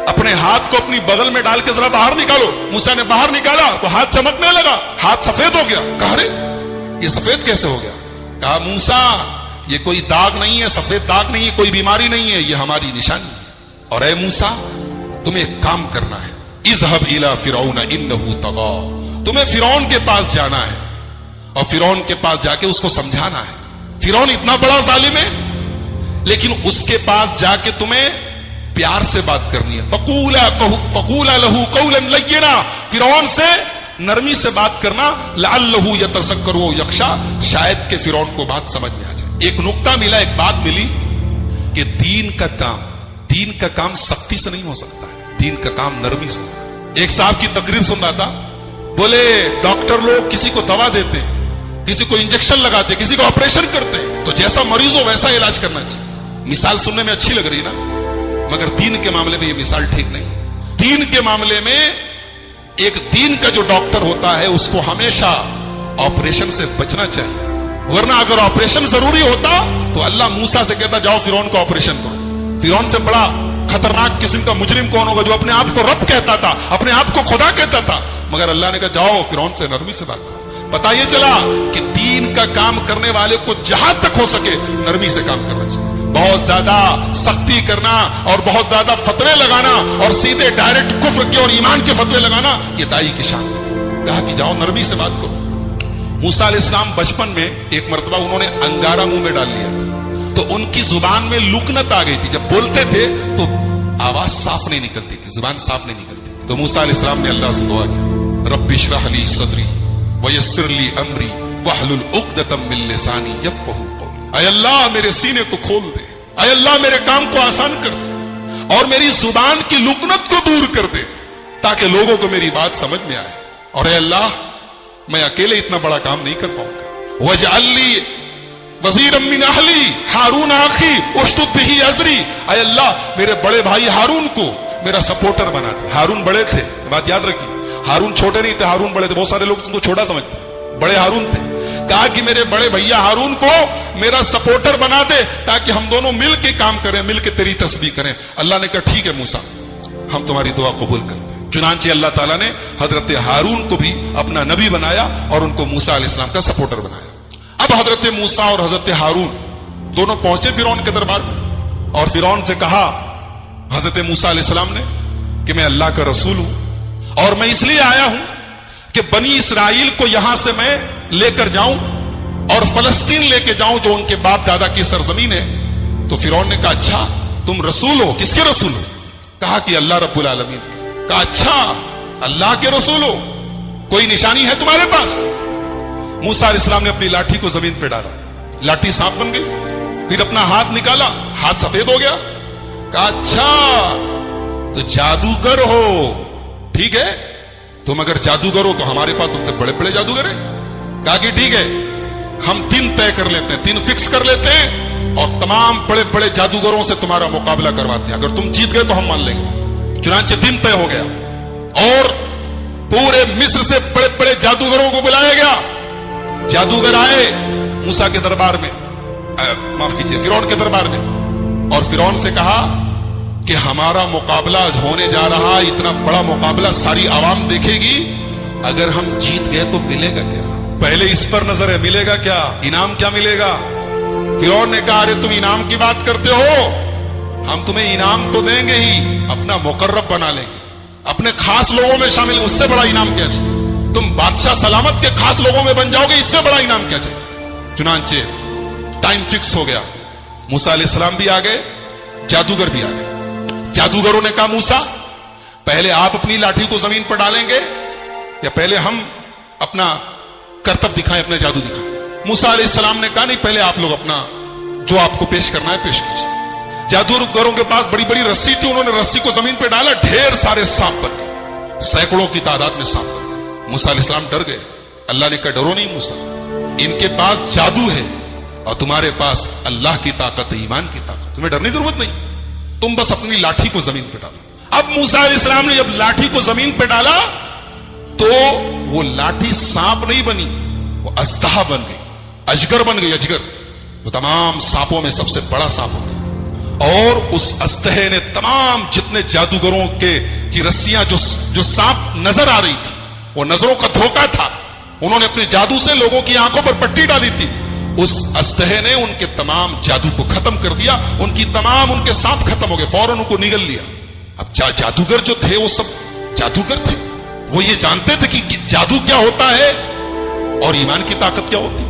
اپنے ہاتھ کو اپنی بغل میں ڈال کے ذرا باہر نکالو. موسیٰ نے باہر نکالا تو ہاتھ چمکنے لگا, ہاتھ سفید ہو گیا. کہا رے یہ سفید کیسے ہو گیا؟ کہا موسیٰ یہ کوئی داغ نہیں ہے, سفید داغ نہیں ہے, کوئی بیماری نہیں ہے, یہ ہماری نشانی ہے. اور اے موسیٰ تمہیں ایک کام کرنا ہے, اذهب الى فرعون انه طغى, تمہیں فرعون کے پاس جانا ہے اور فرعون کے پاس جا کے اس کو سمجھانا ہے. فرعون اتنا بڑا ظالم ہے, لیکن اس کے پاس جا کے تمہیں پیار سے بات کرنی ہے. فقولا لہ قولا لینا, فرعون سے نرمی سے بات کرنا. لعلہ یتذکر و یخشی, شاید کہ فرعون کو بات سمجھ میں آ جائے. ایک نقطہ ملا, ایک بات ملی کہ دین کا کام سختی سے نہیں ہو سکتا ہے, دین کا کام نرمی سے. ایک صاحب کی تقریر سن رہا تھا, بولے ڈاکٹر لوگ کسی کو دوا دیتے, کسی کو انجیکشن لگاتے, کسی کو آپریشن کرتے, تو جیسا مریض ہو ویسا علاج کرنا چاہیے. مثال سننے میں اچھی لگ رہی نا, مگر دین کے معاملے میں یہ مثال ٹھیک نہیں. دین کے معاملے میں ایک دین کا جو ڈاکٹر ہوتا ہے اس کو ہمیشہ آپریشن سے بچنا چاہیے, ورنہ اگر آپریشن ضروری ہوتا تو اللہ موسیٰ سے کہتا جاؤ فرعون کو آپریشن کرو. فرعون سے بڑا خطرناک قسم کا مجرم کون ہوگا جو اپنے آپ کو رب کہتا تھا, اپنے آپ کو خدا کہتا تھا, مگر اللہ نے کہا جاؤ فرعون سے نرمی سے بات کرو. پتا یہ چلا کہ دین کا کام کرنے والے کو جہاں تک ہو سکے نرمی سے کام کرنا چاہیے. بہت زیادہ سختی کرنا اور بہت زیادہ فتوے لگانا اور سیدھے ڈائریکٹ کفر کے اور ایمان کے فتوے لگانا یہ دائی کی شان ہے. کہا کہ جاؤ نرمی سے بات کرو. موسیٰ علیہ السلام بچپن میں ایک مرتبہ انہوں نے انگارہ منہ میں ڈال لیا تھا, تو ان کی زبان میں لکنت آ گئی تھی. جب بولتے تھے تو آواز صاف نہیں نکلتی تھی, زبان صاف نہیں نکلتی تھی. تو موسیٰ علیہ السلام نے اللہ سے دعا کی, رب اشرح لی صدری ویسر لی امری واحلل عقدۃ من لسانی یفقہوا قولی. اے اللہ میرے سینے کو کھول دے, اے اللہ میرے کام کو آسان کر دے, اور میری زبان کی لکنت کو دور کر دے تاکہ لوگوں کو میری بات سمجھ میں آئے. اور اے اللہ میں اکیلے اتنا بڑا کام نہیں کر پاؤں گا. واجعل لی وزیرا من اہلی ہارون اخی اشدد بہ ازری. اے اللہ میرے بڑے بھائی ہارون کو میرا سپورٹر بنا دے. ہارون بڑے تھے, بات یاد رکھیے, ہارون چھوٹے نہیں تھے, ہارون بڑے تھے. بہت سارے لوگ ان کو چھوٹا سمجھتے, بڑے ہارون تھے. کہا کہ میرے بڑے بھیا ہارون کو میرا سپورٹر بنا دے تاکہ ہم دونوں مل کے کام کریں, مل کے تیری تسبیح کریں. اللہ نے کہا ٹھیک ہے موسیٰ, ہم تمہاری دعا قبول کرتے ہیں. چنانچہ اللہ تعالیٰ نے حضرت ہارون کو بھی اپنا نبی بنایا اور ان کو موسیٰ علیہ السلام کا سپورٹر بنایا. اب حضرت موسیٰ اور حضرت ہارون دونوں پہنچے فرعون کے دربار میں, اور فرعون سے کہا حضرت موسیٰ علیہ السلام نے کہ میں اللہ کا رسول ہوں, اور میں اس لیے آیا ہوں کہ بنی اسرائیل کو یہاں سے میں لے کر جاؤں اور فلسطین لے کے جاؤں جو ان کے باپ دادا کی سرزمین ہے. تو فرعون نے کہا اچھا تم رسول ہو, کس کے رسول ہو؟ کہا کہ اللہ رب العالمین. کہا اچھا اللہ کے رسول ہو, کوئی نشانی ہے تمہارے پاس؟ موسیٰ علیہ السلام نے اپنی لاٹھی کو زمین پہ ڈالا, لاٹھی سانپ بن گئی. پھر اپنا ہاتھ نکالا, ہاتھ سفید ہو گیا. کہا اچھا تو جادوگر ہو, ٹھیک ہے تم اگر جادوگر ہو تو ہمارے پاس تم سے بڑے بڑے جادوگر ہیں. کہا کہ ٹھیک ہے ہم دن طے کر لیتے ہیں, دن فکس کر لیتے ہیں اور تمام بڑے بڑے جادوگروں سے تمہارا مقابلہ کرواتے ہیں, اگر تم جیت گئے تو ہم مان لیں گے. چنانچہ دن طے ہو گیا اور پورے مصر سے بڑے بڑے جادوگروں کو بلایا گیا. جادوگر آئے موسیٰ کے دربار میں, معاف کیجیے فرعون کے دربار میں, اور فرعون سے کہا کہ ہمارا مقابلہ ہونے جا رہا, اتنا بڑا مقابلہ ساری عوام دیکھے گی, اگر ہم جیت گئے تو ملے گا کیا؟ پہلے اس پر نظر ہے, ملے گا کیا, انعام کیا ملے گا؟ فرعون نے کہا ارے تم انعام کی بات کرتے ہو, ہم تمہیں انعام تو دیں گے ہی, اپنا مقرب بنا لیں گے, اپنے خاص لوگوں میں شامل, اس سے بڑا انعام کیا چاہیے؟ تم بادشاہ سلامت کے خاص لوگوں میں بن جاؤ گے, اس سے بڑا انعام کیا چاہیے؟ چنانچہ ٹائم فکس ہو گیا, موسیٰ علیہ السلام بھی آ گئے, جادوگر بھی آ گئے. جادوگروں نے کہا موسیٰ پہلے آپ اپنی لاٹھی کو زمین پر ڈالیں گے یا پہلے ہم اپنا کرتب دکھائیں, اپنا جادو دکھائیں؟ موسیٰ علیہ السلام نے کہا نہیں, پہلے آپ لوگ اپنا جو آپ کو پیش کرنا ہے پیش کیجیے. جادوگروں کے پاس بڑی بڑی رسی تھی, انہوں نے رسی کو زمین پہ ڈالا, ڈھیر سارے سانپ بن گئے, سینکڑوں کی تعداد میں سانپ بن گئے. موسیٰ علیہ السلام ڈر گئے. اللہ نے کہا ڈرو نہیں موسیٰ, ان کے پاس جادو ہے اور تمہارے پاس اللہ کی طاقت ہے, ایمان کی طاقت, تمہیں ڈرنے کی ضرورت نہیں, تم بس اپنی لاٹھی کو زمین پہ ڈالو. اب موسیٰ علیہ السلام نے جب لاٹھی کو زمین پہ ڈالا تو وہ لاٹھی سانپ نہیں بنی, وہ اژدہا بن گئی, اجگر بن گئی. اجگر تو تمام سانپوں میں سب سے بڑا سانپ ہوتا ہے, اور اس اژدہے نے تمام جتنے جادوگروں کی رسیاں جو سانپ نظر آ رہی تھی, وہ نظروں کا دھوکہ تھا, انہوں نے اپنے جادو سے لوگوں کی آنکھوں پر پٹی ڈالی تھی, اس اژدہے نے ان کے تمام جادو کو ختم کر دیا, ان کے سانپ ختم ہو گئے, فوراً ان کو نگل لیا. اب جادوگر جو تھے وہ سب جادوگر تھے, وہ یہ جانتے تھے کہ جادو کیا ہوتا ہے اور ایمان کی طاقت کیا ہوتی ہے.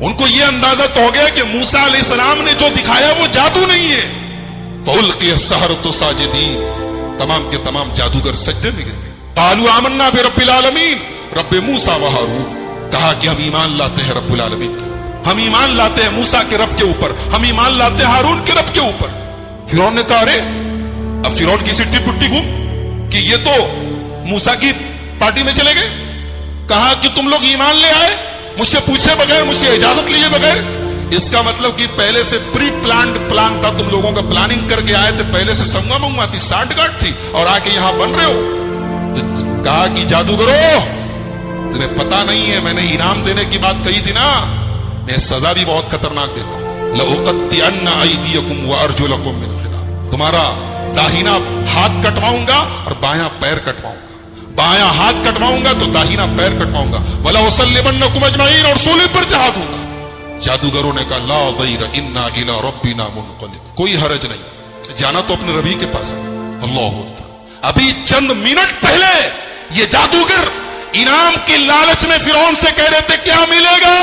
ان کو یہ اندازہ تو ہو گیا کہ موسیٰ علیہ السلام نے جو دکھایا وہ جادو نہیں ہے. فَأُلْقِيَ السَّحَرَةُ سَاجِدِينَ، تمام کے تمام جادوگر سجدے میں گر گئے. قَالُوا آمَنَّا بِرَبِّ الْعَالَمِينَ، رب موسیٰ و ہارون. کہا کہ ہم ایمان لاتے ہیں رب العالمین کے اوپر، ہم ایمان لاتے ہیں موسیٰ کے رب کے اوپر، ہم ایمان لاتے ہیں ہارون کے رب کے اوپر. فرعون نے کہا ارے، اب فرعون کی سٹی پٹی گھوم کہ یہ تو موسیٰ کی پارٹی میں چلے گئے. کہا کہ تم لوگ ایمان لے آئے مجھ سے پوچھے بغیر، مجھ سے اجازت لیے بغیر. اس کا مطلب کہ پہلے سے پری پلانڈ پلان تھا، تم لوگوں کا پلاننگ کر کے آئے تھے، پہلے سے سنگا منگوا تھی، سانٹ گاٹ تھی، اور آ کے یہاں بن رہے ہو. تو کہا کہ جادوگرو تمہیں پتا نہیں ہے، میں نے انعام دینے کی بات کہی تھی نا، میں سزا بھی بہت خطرناک دیتا ہوں. لَأُقَطِّعَنَّ أَيْدِيَكُمْ وَأَرْجُلَكُمْ مِنْ خِلَافٍ، تمہارا داہنا ہاتھ کٹواؤں گا اور بایاں پیر کٹواؤں گا. بایاں ہاتھ کٹواؤں گا تو داہنا پیر کٹواؤں گا. وَلَأُصَلِّبَنَّكُمْ أَجْمَعِينَ، اور سولی پر چڑھا دوں گا. جادوگروں نے کہا لا ضیر انا الی ربنا منقلب، کوئی حرج نہیں، جانا تو اپنے ربی کے پاس ہے. اللہ اکبر. ابھی چند منٹ پہلے یہ جادوگر انعام کی لالچ میں فرعون سے کہہ رہے تھے کیا ملے گا،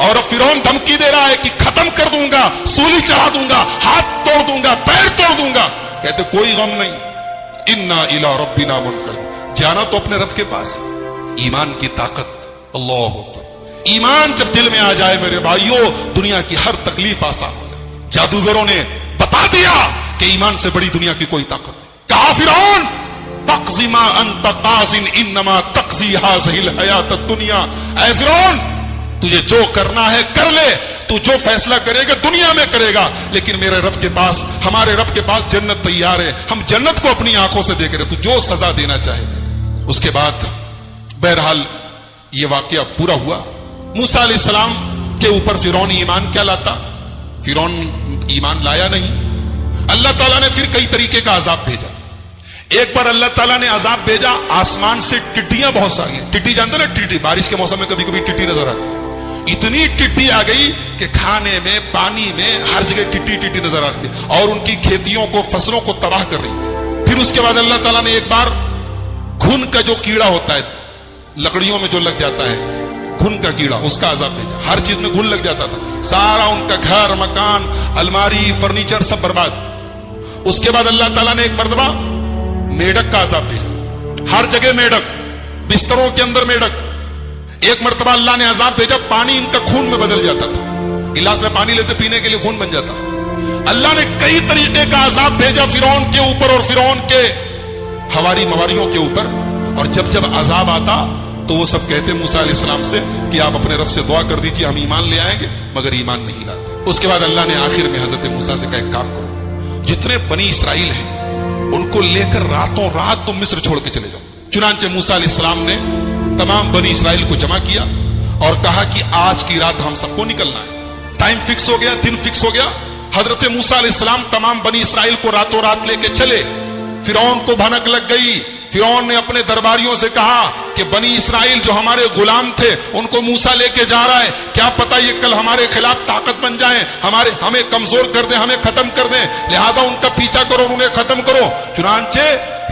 اور اب فرعون دھمکی دے رہا ہے کہ ختم کر دوں گا، سولی چڑھا دوں گا، ہاتھ توڑ دوں گا، پیر توڑ دوں گا. کہتے کوئی غم نہیں، انا الی ربنا منقلب، جانا تو اپنے رب کے پاس ہے. ایمان کی طاقت. اللہ اکبر. ایمان جب دل میں آ جائے میرے بھائیوں، دنیا کی ہر تکلیف آسان ہو جائے. جادوگروں نے بتا دیا کہ ایمان سے بڑی دنیا کی کوئی طاقت نہیں. کہا فرعون فَاقْضِ مَا أَنْتَ قَاضٍ إِنَّمَا تَقْضِي هَٰذِهِ الْحَيَاةَ الدُّنْيَا. اے فرعون تجھے جو کرنا ہے کر لے، تو جو فیصلہ کرے گا دنیا میں کرے گا، لیکن میرے رب کے پاس، ہمارے رب کے پاس جنت تیار ہے، ہم جنت کو اپنی آنکھوں سے دیکھ رہے، تو جو سزا دینا چاہے. اس کے بعد بہرحال یہ واقعہ پورا ہوا. موسیٰ علیہ السلام کے اوپر فرعون ایمان کیا لاتا؟ فرعون ایمان لایا نہیں. اللہ تعالیٰ نے پھر کئی طریقے کا عذاب بھیجا. ایک بار اللہ تعالیٰ نے عذاب بھیجا، آسمان سے ٹڈیاں بہت ساری. ٹڈی جانتے نا، ٹڈی بارش کے موسم میں کبھی کبھی ٹڈی نظر آتی ہے. اتنی ٹڈی آ گئی کہ کھانے میں، پانی میں، ہر جگہ ٹڈی نظر آتی تھی، اور ان کی کھیتیوں کو، فصلوں کو تباہ کر رہی تھی. پھر اس کے بعد اللہ تعالیٰ نے ایک بار گھن کا جو کیڑا ہوتا ہے لکڑیوں میں جو لگ جاتا ہے، گھن کا کیڑا، اس کا عذاب بھیجا. ہر چیز میں گھن لگ جاتا تھا، سارا ان کا گھر، مکان، الماری، فرنیچر سب برباد. اس کے بعد اللہ تعالیٰ نے ایک مرتبہ میڈک کا عذاب بھیجا. ہر جگہ میڈک، بستروں کے اندر میڈک. ایک مرتبہ اللہ نے عذاب بھیجا، پانی ان کا خون میں بدل جاتا تھا. گلاس میں پانی لیتے پینے کے لیے خون بن جاتا. اللہ نے کئی طریقے کا عذاب بھیجا فرعون کے اوپر اور فرعون کے حواری مواریوں کے اوپر. اور جب جب عذاب آتا تو وہ سب کہتے موسیٰ علیہ السلام سے کہ آپ اپنے رب سے دعا کر دیجیے، ہم ایمان لے آئیں گے، مگر ایمان نہیں لاتے. اس کے بعد اللہ نے آخر میں حضرت موسیٰ سے کہا ایک کام کرو، جتنے بنی اسرائیل ہیں ان کو لے کر راتوں رات تم مصر چھوڑ کے چلے جاؤ. چنانچہ موسیٰ علیہ السلام نے تمام بنی اسرائیل کو جمع کیا اور کہا کہ آج کی رات ہم سب کو نکلنا ہے. ٹائم فکس ہو گیا، دن فکس ہو گیا. حضرت موسیٰ علیہ السلام تمام بنی اسرائیل کو راتوں رات لے کے چلے. فرعون کو بھنک لگ گئی. فرعون نے اپنے درباریوں سے کہا کہ بنی اسرائیل جو ہمارے غلام تھے ان کو موسیٰ لے کے جا رہا ہے، کیا پتہ یہ کل ہمارے خلاف طاقت بن جائیں، ہمیں کمزور کر دیں، ہمیں ختم کر دیں، لہذا ان کا پیچھا کرو اور انہیں ختم کرو. چنانچہ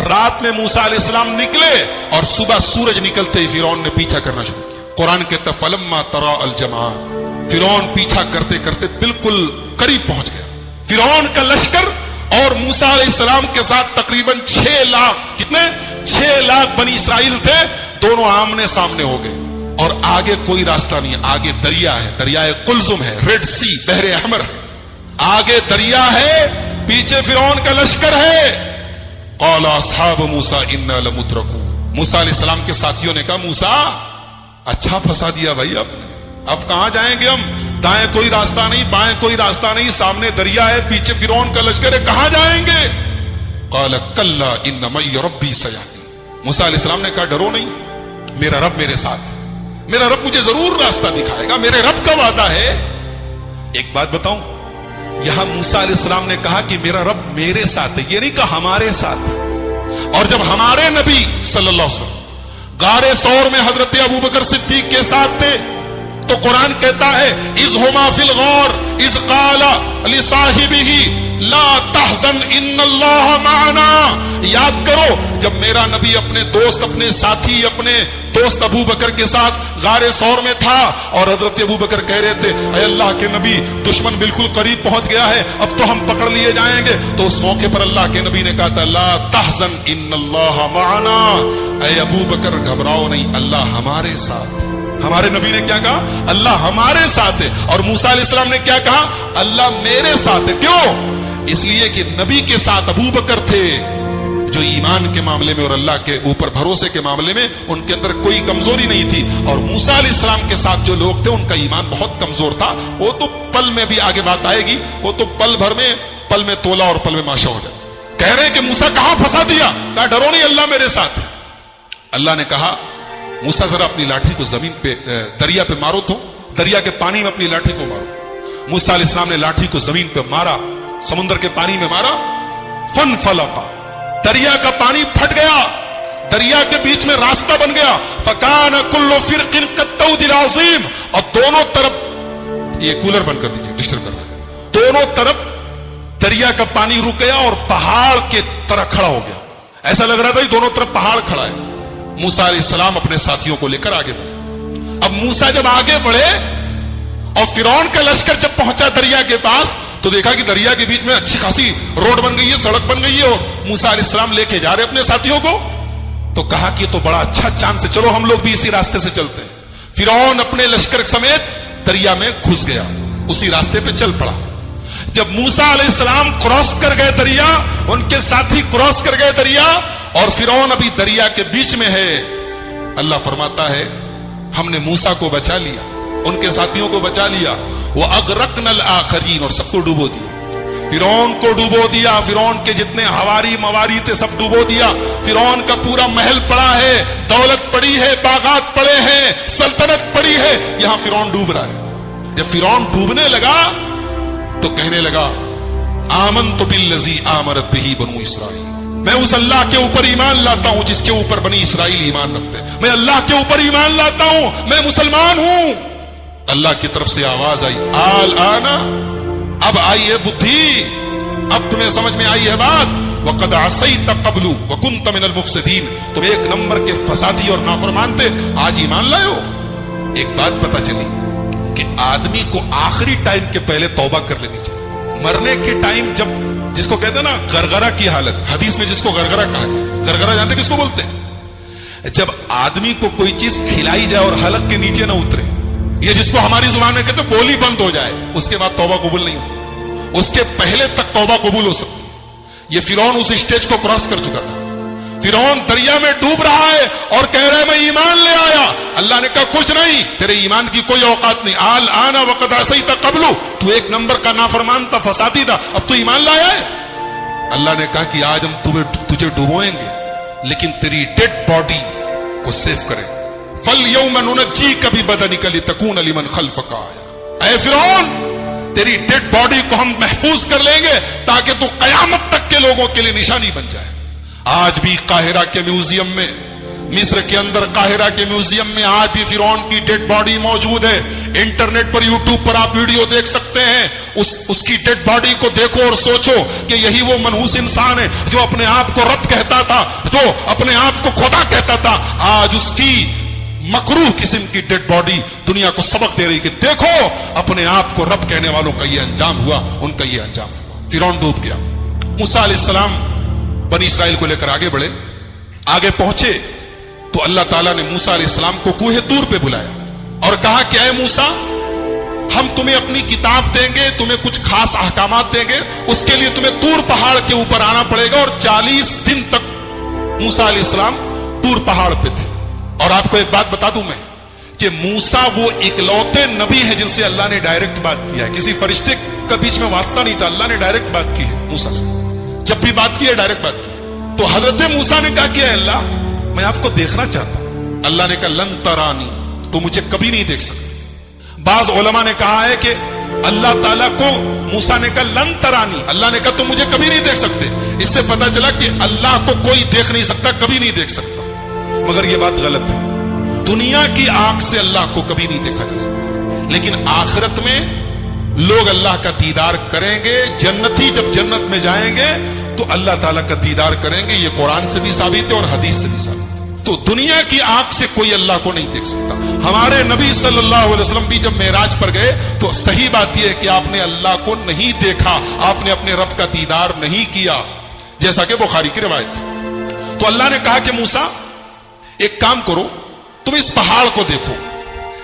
رات میں موسیٰ علیہ السلام نکلے اور صبح سورج نکلتے ہی فرعون نے پیچھا کرنا شروع کیا. قرآن کہتا ہے فلما ترا الجمعان، فرعون پیچھا کرتے کرتے بالکل قریب پہنچ گیا. فرعون کا لشکر اور موسیٰ علیہ السلام کے ساتھ تقریباً 6 لاکھ، کتنے 6 لاکھ بنی اسرائیل تھے، دونوں آمنے سامنے ہو گئے. اور آگے کوئی راستہ نہیں ہے، آگے دریا ہے، دریائے قلزم ہے، ریڈ سی، بحر احمر ہے. آگے دریا ہے، پیچھے فرعون کا لشکر ہے. قال اصحاب موسیٰ انا لمدرکون، موسیٰ علیہ السلام کے ساتھیوں نے کہا موسیٰ اچھا پھنسا دیا بھائی آپ نے، اب کہاں جائیں گے ہم؟ دائیں کوئی راستہ نہیں، بائیں کوئی راستہ نہیں، سامنے دریا ہے، پیچھے فرعون کا لشکر ہے، کہاں جائیں گے؟ قال کلا ان معی ربی سیہدین، موسیٰ علیہ السلام نے کہا ڈرو نہیں، میرا رب میرے ساتھ، میرا رب مجھے ضرور راستہ دکھائے گا، میرے رب کا وعدہ ہے. ایک بات بتاؤں، یہاں موسیٰ علیہ السلام نے کہا کہ میرا رب میرے ساتھ ہے، یہ نہیں کہا ہمارے ساتھ. اور جب ہمارے نبی صلی اللہ علیہ وسلم غار ثور میں حضرت ابوبکر صدیق کے ساتھ تھے تو قرآن کہتا ہے اذ ہما فی الغار اذ قال لصاحبہ لا تحزن ان اللہ معنا. یاد کرو جب میرا نبی اپنے دوست, اپنے ساتھی, اپنے دوست ابو بکر کے ساتھ غار ثور میں تھا اور حضرت ابو بکر کہہ رہے تھے اے اللہ کے نبی دشمن بالکل قریب پہنچ گیا ہے, اب تو ہم پکڑ لیے جائیں گے, تو اس موقع پر اللہ کے نبی نے کہا تھا لا تحزن ان اللہ معنا, اے ابو بکر گھبراؤ نہیں, اللہ ہمارے ساتھ. ہمارے نبی نے کیا کہا؟ اللہ ہمارے ساتھ ہے. اور موسیٰ علیہ السلام نے کیا کہا؟ اللہ میرے ساتھ ہے. کیوں؟ اس لیے کہ نبی کے ساتھ ابو بکر تھے جو ایمان کے معاملے میں اور اللہ کے اوپر بھروسے کے معاملے میں ان کے اندر کوئی کمزوری نہیں تھی, اور موسیٰ علیہ السلام کے ساتھ جو لوگ تھے ان کا ایمان بہت کمزور تھا. وہ تو پل میں بھی آگے بات آئے گی, وہ تو پل میں تولا اور پل میں ماشا ہو جائے. کہہ رہے کہ موسیٰ کہاں پھنسا دیا؟ کہا ڈرو نہیں, اللہ میرے ساتھ. اللہ نے کہا موسیٰ ذرا اپنی لاٹھی کو زمین پہ دریا پہ مارو, تو دریا کے پانی میں اپنی لاٹھی کو مارو. موسیٰ علیہ السلام نے لاٹھی کو زمین پہ مارا, سمندر کے پانی میں مارا, فن فلقا, دریا کا پانی پھٹ گیا, دریا کے بیچ میں راستہ بن گیا. فکان کل فرق کالطود العظیم, اور دونوں طرف, یہ کولر بند کر دیجیے ڈسٹرب کر رہا ہے, دونوں طرف دریا کا پانی رک گیا اور پہاڑ کے طرح کھڑا ہو گیا. ایسا لگ رہا تھا دونوں طرف پہاڑ کھڑا ہے. موسیٰ علیہ السلام اپنے ساتھیوں کو لے کر آگے بڑھے. اب موسیٰ جب آگے بڑھے اور فرعون کا لشکر جب پہنچا دریا کے پاس تو دیکھا کہ دریا کے بیچ میں اچھی خاصی روڈ بن گئی ہے, سڑک بن گئی ہے, اور موسیٰ علیہ السلام لے کے جا رہے اپنے ساتھیوں کو. تو کہا کہ یہ تو بڑا اچھا چانس ہے, چلو ہم لوگ بھی اسی راستے سے چلتے ہیں. فرعون اپنے لشکر سمیت دریا میں گھس گیا, اسی راستے پہ چل پڑا. جب موسیٰ علیہ السلام کراس کر گئے دریا, ان کے ساتھی کراس کر گئے دریا, اور فرعون ابھی دریا کے بیچ میں ہے, اللہ فرماتا ہے ہم نے موسیٰ کو بچا لیا, ان کے ساتھیوں کو بچا لیا. وَأَغْرَقْنَا الْآخَرِينَ, اور سب کو ڈوبو دیا. فرعون کو ڈوبو دیا, فرعون کے جتنے حواری مواری تھے سب ڈوبو دیا. فرعون کا پورا محل پڑا ہے, دولت پڑی ہے, باغات پڑے ہیں, سلطنت پڑی ہے, یہاں فرعون ڈوب رہا ہے. جب فرعون ڈوبنے لگا تو کہنے لگا آمنت بالذی آمنت بہ بنو اسرائیل, میں اس اللہ کے اوپر ایمان لاتا ہوں جس کے اوپر بنی اسرائیل ایمان رکھتے ہیں. میں اللہ کے اوپر ایمان لاتا ہوں, میں مسلمان ہوں. اللہ کی طرف سے آواز آئی الآن, اب آئی ہے بدھی, اب تمہیں سمجھ میں آئی ہے بات. وقد عصیت قبل وکنت من المفسدین, تم ایک نمبر کے فسادی اور نافرمان تھے, آج ایمان لائے ہو. ایک بات پتہ چلی کہ آدمی کو آخری ٹائم کے پہلے توبہ کر لینی چاہیے. مرنے کے ٹائم جب, جس کو کہتے ہیں نا گرگرہ کی حالت, حدیث میں جس کو گرگرہ کہا ہے, گرگرہ جانتے کس کو بولتے ہیں؟ جب آدمی کو کوئی چیز کھلائی جائے اور حلق کے نیچے نہ اترے, یہ جس کو ہماری زبان میں کہتے ہیں بولی بند ہو جائے, اس کے بعد توبہ قبول نہیں ہوتی. اس کے پہلے تک توبہ قبول ہو سکتی. یہ فرعون اس اسٹیج کو کراس کر چکا تھا. فرعون دریا میں ڈوب رہا ہے اور کہہ رہا ہے میں ایمان لے آیا. اللہ نے کہا کچھ نہیں, تیرے ایمان کی کوئی اوقات نہیں. الآن وقد عصیت قبل, تو ایک نمبر کا نافرمان تھا, فسادی تھا, اب تو ایمان لایا ہے. اللہ نے کہا کہ آج ہم تجھے ڈوبوئیں گے لیکن تیری ڈیڈ باڈی کو سیو کریں. فَالْيَوْمَ نُنَجِّيكَ بِبَدَنِكَ لِتَكُونَ لِمَنْ خَلْفَكَ آیَةً, اے فرعون تیری ڈیڈ باڈی کو ہم محفوظ کر لیں گے تاکہ تو قیامت تک کے لوگوں کے لیے نشانی بن جائے. آج بھی قاہرہ کے میوزیم میں, مصر کے اندر قاہرہ کے میوزیم میں آج بھی فرعون کی ڈیڈ باڈی موجود ہے. انٹرنیٹ پر, یوٹیوب پر آپ ویڈیو دیکھ سکتے ہیں. اس کی ڈیڈ باڈی کو دیکھو اور سوچو کہ یہی وہ منحوس انسان ہے جو اپنے آپ کو رب کہتا تھا, جو اپنے آپ کو خدا کہتا تھا. آج اس کی مکروہ قسم کی ڈیڈ باڈی دنیا کو سبق دے رہی کہ دیکھو اپنے آپ کو رب کہنے والوں کا یہ انجام ہوا, ان کا یہ انجام ہوا. فرعون ڈوب گیا. موسیٰ علیہ السلام بنی اسرائیل کو لے کر آگے بڑھے. آگے پہنچے تو اللہ تعالیٰ نے موسیٰ علیہ السلام کو کوہ طور پہ بلایا اور کہا کہ اے موسیٰ, ہم تمہیں اپنی کتاب دیں گے, تمہیں کچھ خاص احکامات دیں گے. اس کے لیے تمہیں طور پہاڑ کے اوپر آنا پڑے گا. اور 40 دن تک موسیٰ علیہ السلام طور پہاڑ پہ تھے. اور آپ کو ایک بات بتا دوں میں کہ موسیٰ وہ اکلوتے نبی ہیں جن سے اللہ نے ڈائریکٹ بات کیا ہے. کسی فرشتے کا بیچ میں واسطہ نہیں تھا, اللہ نے ڈائریکٹ بات کی ہے موسیٰ سے. جب بھی بات کی ہے ڈائریکٹ بات کی. تو حضرت موسیٰ نے کہا کہ اے اللہ, میں آپ کو دیکھنا چاہتا ہوں. اللہ نے کہا لن ترانی, تو مجھے کبھی نہیں دیکھ سکتے. بعض علماء نے کہا ہے کہ اللہ تعالیٰ کو موسیٰ نے کہا لن ترانی, اللہ نے کہا تو مجھے کبھی نہیں دیکھ سکتے. اس سے پتا چلا کہ اللہ کو کوئی دیکھ نہیں سکتا, کبھی نہیں دیکھ سکتا. مگر یہ بات غلط ہے. دنیا کی آنکھ سے اللہ کو کبھی نہیں دیکھا جا سکتا, لیکن آخرت میں لوگ اللہ کا دیدار کریں گے. جنتی جب جنت میں جائیں گے تو اللہ تعالیٰ کا دیدار کریں گے. یہ قرآن سے بھی ثابت ہے اور حدیث سے بھی ثابت ہے. تو دنیا کی آنکھ سے کوئی اللہ کو نہیں دیکھ سکتا. ہمارے نبی صلی اللہ علیہ وسلم بھی جب معراج پر گئے تو صحیح بات یہ ہے کہ آپ نے اللہ کو نہیں دیکھا, آپ نے اپنے رب کا دیدار نہیں کیا, جیسا کہ بخاری کی روایت. تو اللہ نے کہا کہ موسیٰ ایک کام کرو, تم اس پہاڑ کو دیکھو,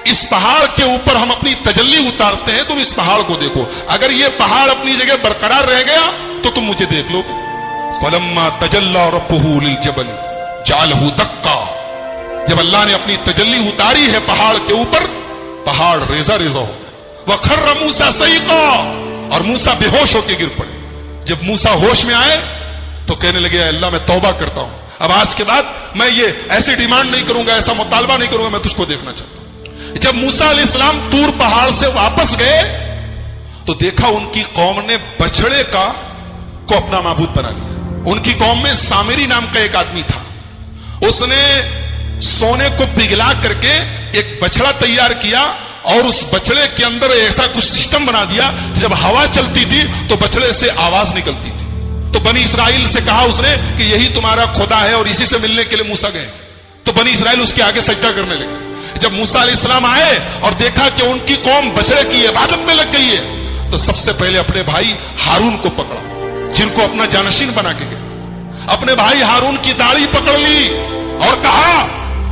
اس پہاڑ کے اوپر ہم اپنی تجلی اتارتے ہیں, تم اس پہاڑ کو دیکھو, اگر یہ پہاڑ اپنی جگہ برقرار رہ گیا تو تم مجھے دیکھ لو گے. فلما تجلی ربہ للجبل جعلہ دکا, جب اللہ نے اپنی تجلی اتاری ہے پہاڑ کے اوپر, پہاڑ ریزہ ریزہ ہو گیا. وخر موسیٰ صعقا, اور موسیٰ بے ہوش ہو کے گر پڑے. جب موسیٰ ہوش میں آئے تو کہنے لگے اے اللہ میں توبہ کرتا ہوں, اب آج کے بعد میں یہ ایسی ڈیمانڈ نہیں کروں گا, ایسا مطالبہ نہیں کروں گا, میں تجھ کو دیکھنا چاہتا ہوں. جب موسیٰ علیہ السلام طور پہاڑ سے واپس گئے تو دیکھا ان کی قوم نے بچڑے کو اپنا معبود بنا لیا. ان کی قوم میں سامری نام کا ایک آدمی تھا, اس نے سونے کو پگھلا کر کے ایک بچڑا تیار کیا اور اس بچڑے کے اندر ایسا کچھ سسٹم بنا دیا جب ہوا چلتی تھی تو بچڑے سے آواز نکلتی تھی. تو بنی اسرائیل سے کہا اس نے کہ یہی تمہارا خدا ہے, اور اسی سے ملنے کے لیے موسیٰ گئے. تو بنی اسرائیل اس کے آگے سجدہ کرنے لگے. جب موسیٰ علیہ السلام آئے اور دیکھا کہ ان کی قوم بچڑے کی عبادت میں لگ گئی ہے تو سب سے پہلے اپنے بھائی ہارون کو پکڑا, جن کو اپنا جانشین بنا کے گئے. اپنے بھائی ہارون کی داڑھی پکڑ لی اور کہا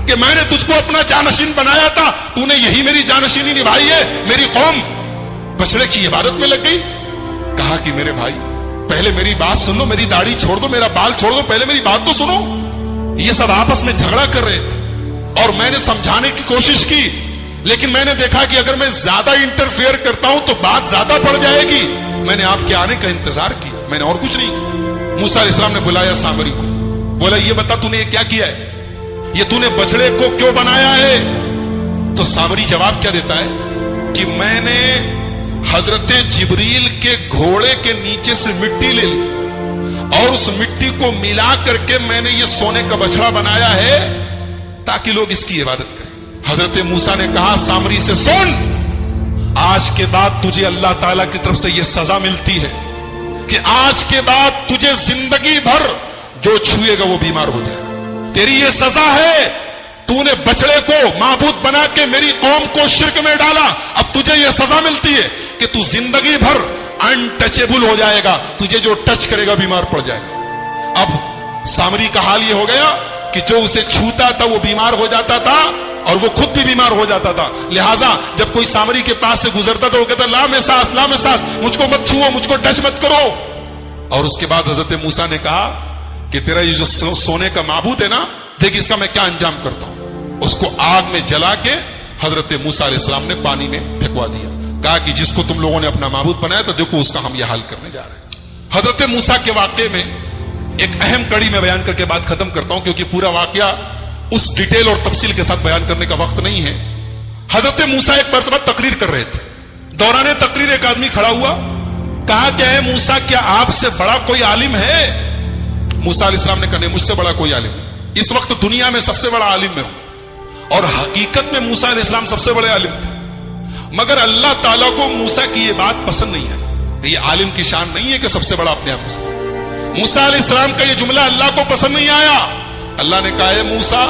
کہ میں نے تجھ کو اپنا جانشین بنایا تھا, تو نے یہی میری جانشینی نبھائی ہے, میری قوم بچڑے کی عبادت میں لگ گئی. کہا کہ میرے بھائی پہلے میری بات سن لو, میری داڑھی چھوڑ دو, میرا بال چھوڑ دو, پہلے میری بات تو سنو. یہ سب آپس میں جھگڑا کر رہے تھے اور میں نے سمجھانے کی کوشش کی, لیکن میں نے دیکھا کہ اگر میں زیادہ انٹرفیئر کرتا ہوں تو بات زیادہ بڑھ جائے گی. میں نے آپ کے آنے کا انتظار کیا, میں نے اور کچھ نہیں کیا. موسیٰ علیہ السلام نے بلایا سامری کو, بولا یہ بتا تو نے یہ کیا کیا ہے, یہ تو نے بچڑے کو کیوں بنایا ہے؟ تو سامری جواب کیا دیتا ہے کہ میں نے حضرت جبریل کے گھوڑے کے نیچے سے مٹی لے لی اور اس مٹی کو ملا کر کے میں نے یہ سونے کا بچڑا بنایا ہے تاکہ لوگ اس کی عبادت کریں. حضرت موسیٰ نے کہا سامری سے, سن, آج کے بعد تجھے اللہ تعالیٰ کی طرف سے یہ سزا ملتی ہے کہ آج کے بعد تجھے زندگی بھر جو چھوئے گا وہ بیمار ہو جائے گا. تیری یہ سزا ہے, تو نے بچڑے کو معبود بنا کے میری قوم کو شرک میں ڈالا, اب تجھے یہ سزا ملتی ہے کہ تو زندگی بھر انٹچیبل ہو جائے گا, تجھے جو ٹچ کرے گا بیمار پڑ جائے گا. اب سامری کا حال یہ ہو گیا کہ جو اسے چھوتا تھا وہ بیمار ہو جاتا تھا اور وہ خود بھی بیمار ہو جاتا تھا. لہٰذا جب کوئی سامری کے پاس سے گزرتا تو وہ کہتا لا میں ساس, لا میں ساس, مجھ کو مت چھوؤ, مجھ کو ٹچ مت کرو. اور اس کے بعد حضرت موسیٰ نے کہا کہ تیرا یہ جو سونے کا معبود ہے نا, دیکھ اس کا میں کیا انجام کرتا ہوں. اس کو آگ میں جلا کے حضرت موسیٰ علیہ السلام نے پانی میں پھینکوا دیا. کہا کہ جس کو تم لوگوں نے اپنا معبود بنایا تو دیکھو اس کا ہم یہ حال کرنے جا رہے ہیں. حضرت موسیٰ کے واقعے میں ایک اہم کڑی میں بیان کر کے بات ختم کرتا ہوں, کیونکہ پورا واقعہ اس ڈیٹیل اور تفصیل کے ساتھ بیان کرنے کا وقت نہیں ہے. حضرت موسیٰ ایک مرتبہ تقریر کر رہے تھے. دوران تقریر ایک آدمی کھڑا ہوا, کہا کہ اے موسیٰ کیا آپ سے بڑا کوئی عالم ہے؟ موسیٰ علیہ السلام نے کہا نہیں, مجھ سے بڑا کوئی عالم نہیں. اس وقت دنیا میں سب سے بڑا عالم میں ہوں, اور حقیقت میں موسیٰ علیہ السلام سب سے بڑے عالم تھے, مگر اللہ تعالیٰ کو موسیٰ کی یہ بات پسند نہیں ہے. یہ عالم کی شان نہیں ہے کہ سب سے بڑا اپنے آپ کو. موسیٰ علیہ السلام کا یہ جملہ اللہ کو پسند نہیں آیا. اللہ نے کہا ہے موسیٰ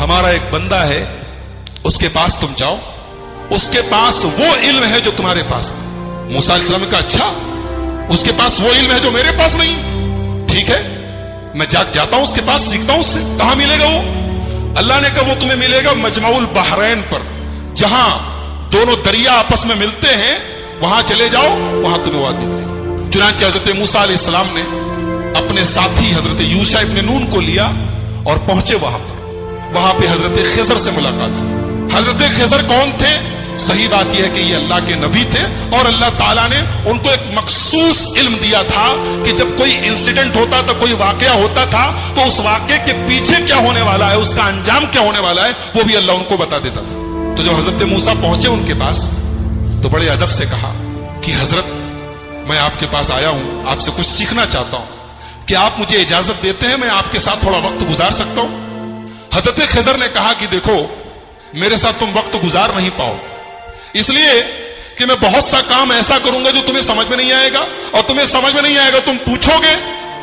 ہمارا ایک بندہ ہے, اس کے پاس تم جاؤ, اس کے پاس وہ علم ہے جو تمہارے پاس. موسیٰ علیہ السلام نے کہا اچھا, اس کے پاس وہ علم ہے جو میرے پاس نہیں, ٹھیک ہے میں جاتا ہوں اس کے پاس, سیکھتا ہوں اس سے. کہاں ملے گا وہ؟ اللہ نے کہا وہ تمہیں ملے گا مجمع البحرین پر, جہاں دونوں دریا آپس میں ملتے ہیں, وہاں چلے جاؤ, وہاں تمہیں وہ آدمی ملے گا. چنانچہ حضرت موسیٰ علیہ السلام نے اپنے ساتھی حضرت یوشع ابن نون کو لیا اور پہنچے وہاں پر. وہاں پہ حضرت خضر سے ملاقات ہوئی. حضرت خضر کون تھے؟ صحیح بات یہ ہے کہ یہ اللہ کے نبی تھے, اور اللہ تعالیٰ نے ان کو ایک مخصوص علم دیا تھا کہ جب کوئی انسیڈنٹ ہوتا تھا, کوئی واقعہ ہوتا تھا, تو اس واقعے کے پیچھے کیا ہونے والا ہے, اس کا انجام کیا ہونے والا ہے, وہ بھی اللہ ان کو بتا دیتا تھا. تو جب حضرت موسیٰ پہنچے ان کے پاس تو بڑے ادب سے کہا کہ حضرت میں آپ کے پاس آیا ہوں, آپ سے کچھ سیکھنا چاہتا ہوں, کہ آپ مجھے اجازت دیتے ہیں میں آپ کے ساتھ تھوڑا وقت گزار سکتا ہوں؟ حضرت خضر نے کہا کہ دیکھو میرے ساتھ تم وقت گزار نہیں پاؤ, اس لیے کہ میں بہت سا کام ایسا کروں گا جو تمہیں سمجھ میں نہیں آئے گا, اور تمہیں سمجھ میں نہیں آئے گا تم پوچھو گے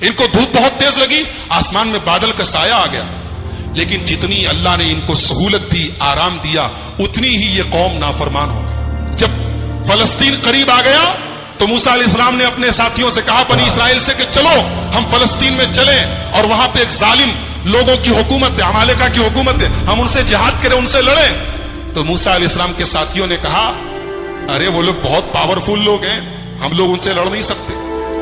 ان کو دھوپ بہت تیز لگی, آسمان میں بادل کا سایہ آ گیا, لیکن جتنی اللہ نے ان کو سہولت دی, آرام دیا, اتنی ہی یہ قوم نافرمان ہو گئی. جب فلسطین قریب آ گیا تو موسیٰ علیہ السلام نے اپنے ساتھیوں سے کہا, بنی اسرائیل سے, کہ چلو ہم فلسطین میں چلیں, اور وہاں پہ ایک ظالم لوگوں کی حکومت ہے, عمالقہ کی حکومت ہے, ہم ان سے جہاد کریں, ان سے لڑیں. تو موسیٰ علیہ السلام کے ساتھیوں نے کہا, ارے وہ لوگ بہت پاورفل لوگ ہیں, ہم لوگ ان سے لڑ نہیں سکتے,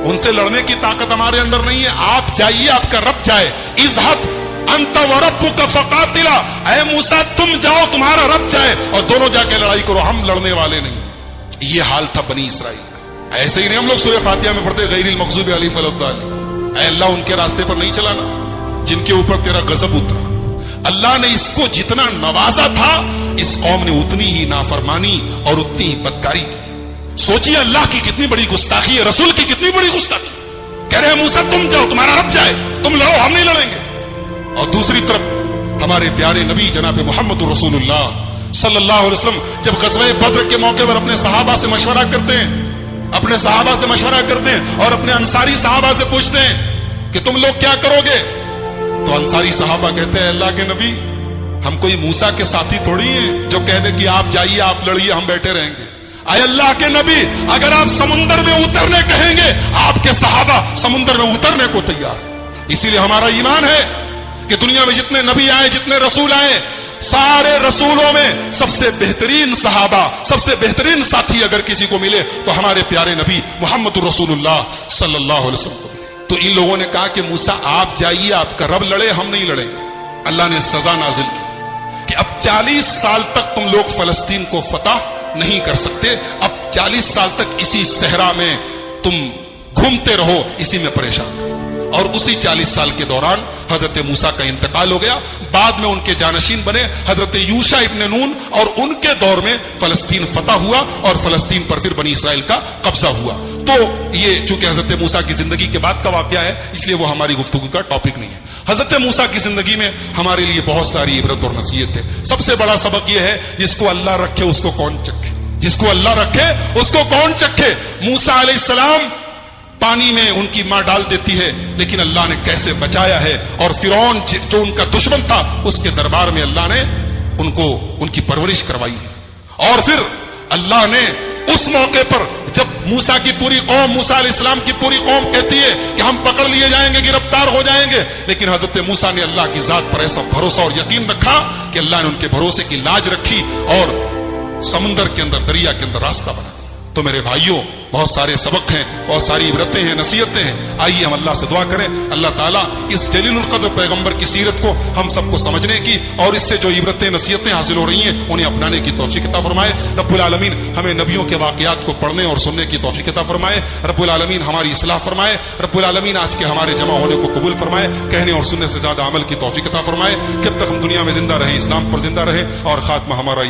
ان سے لڑنے کی طاقت ہمارے اندر نہیں ہے, آپ جائیے, آپ کا رب جائے. اذهب انت وربک فقاتلا, اے موسیٰ تم جاؤ, تمہارا رب جائے, اور دونوں جا کے لڑائی کرو, ہم لڑنے والے نہیں. یہ حال تھا بنی اسرائیل کا. ایسے ہی نہیں ہم لوگ سورہ فاتحہ میں پڑھتے غیر المغضوب علیہم ولا الضالین, اے اللہ ان کے راستے پر نہیں چلانا جن کے اوپر تیرا غضب اترا. اللہ نے اس کو جتنا نوازا تھا, اس قوم نے اتنی ہی نافرمانی اور اتنی ہی بدکاری کی. سوچیے اللہ کی کتنی بڑی گستاخی ہے, رسول کی کتنی بڑی گستاخی. کہہ رہے ہیں موسیٰ تم جاؤ, تمہارا رب جائے, تم لڑو, ہم نہیں لڑیں گے. اور دوسری طرف ہمارے پیارے نبی جناب محمد رسول اللہ صلی اللہ علیہ وسلم جب غزوہ بدر کے موقع پر اپنے صحابہ سے مشورہ کرتے ہیں, اپنے صحابہ سے مشورہ کرتے ہیں, اور اپنے انصاری صحابہ سے پوچھتے ہیں کہ تم لوگ کیا کرو گے, تو انصاری صحابہ کہتے ہیں, اللہ کے نبی ہم کوئی موسیٰ کے ساتھی تھوڑی ہیں جو کہہ دے کہ آپ جائیے, آپ لڑیے, ہم بیٹھے رہیں گے. اے اللہ کے نبی, اگر آپ سمندر میں اترنے کہیں گے, آپ کے صحابہ سمندر میں اترنے کو تیار. اسی لیے ہمارا ایمان ہے کہ دنیا میں جتنے نبی آئے, جتنے رسول آئے, سارے رسولوں میں سب سے بہترین صحابہ, سب سے بہترین ساتھی اگر کسی کو ملے تو ہمارے پیارے نبی محمد رسول اللہ صلی اللہ علیہ وسلم کو ملے. تو ان لوگوں نے کہا کہ موسیٰ آپ جائیے, آپ کا رب لڑے, ہم نہیں لڑیں. اللہ نے سزا نازل کی کہ اب 40 سال تک تم لوگ فلسطین کو فتح نہیں کر سکتے, اب 40 سال تک اسی صحرا میں تم گھومتے رہو, اسی میں پریشان. اور اسی 40 سال کے دوران حضرت موسیٰ کا انتقال ہو گیا. بعد میں ان کے جانشین بنے حضرت یوشع ابن نون, اور ان کے دور میں فلسطین فتح ہوا, اور فلسطین پر پھر بنی اسرائیل کا قبضہ ہوا. تو یہ چونکہ حضرت موسیٰ کی زندگی کے بعد کا واقعہ ہے, اس لیے وہ ہماری گفتگو کا ٹاپک نہیں ہے. حضرت موسیٰ کی زندگی میں ہمارے لیے بہت ساری عبرت اور نصیحت ہے. سب سے بڑا سبق یہ ہے, جس کو اللہ رکھے اس کو کون چکھے, جس کو اللہ رکھے اس کو کون چکھے. موسیٰ علیہ السلام پانی میں ان کی ماں ڈال دیتی ہے, لیکن اللہ نے کیسے بچایا ہے, اور فرعون جو ان کا دشمن تھا, اس کے دربار میں اللہ نے ان کو ان کی پرورش کروائی ہے. اور پھر اللہ نے اس موقع پر جب موسیٰ کی پوری قوم, موسیٰ علیہ السلام کی پوری قوم کہتی ہے کہ ہم پکڑ لیے جائیں گے, گرفتار ہو جائیں گے, لیکن حضرت موسیٰ نے اللہ کی ذات پر ایسا بھروسہ اور یقین رکھا کہ اللہ نے ان کے بھروسے کی لاج رکھی, اور سمندر کے اندر, دریا کے اندر راستہ بنا دیا. تو میرے بھائیوں, بہت سارے سبق ہیں, بہت ساری عبرتیں ہیں, نصیحتیں ہیں. آئیے ہم اللہ سے دعا کریں, اللہ تعالیٰ اس جلیل القدر پیغمبر کی سیرت کو ہم سب کو سمجھنے کی, اور اس سے جو عبرتیں نصیحتیں حاصل ہو رہی ہیں انہیں اپنانے کی توفیق عطا فرمائے. رب العالمین ہمیں نبیوں کے واقعات کو پڑھنے اور سننے کی توفیق عطا فرمائے. رب العالمین ہماری اصلاح فرمائے. رب العالمین آج کے ہمارے جمع ہونے کو قبول فرمائے, کہنے اور سننے سے زیادہ عمل کی توفیق عطا فرمائے. جب تک ہم دنیا میں زندہ رہیں, اسلام پر زندہ رہیں, اور خاتمہ ہمارا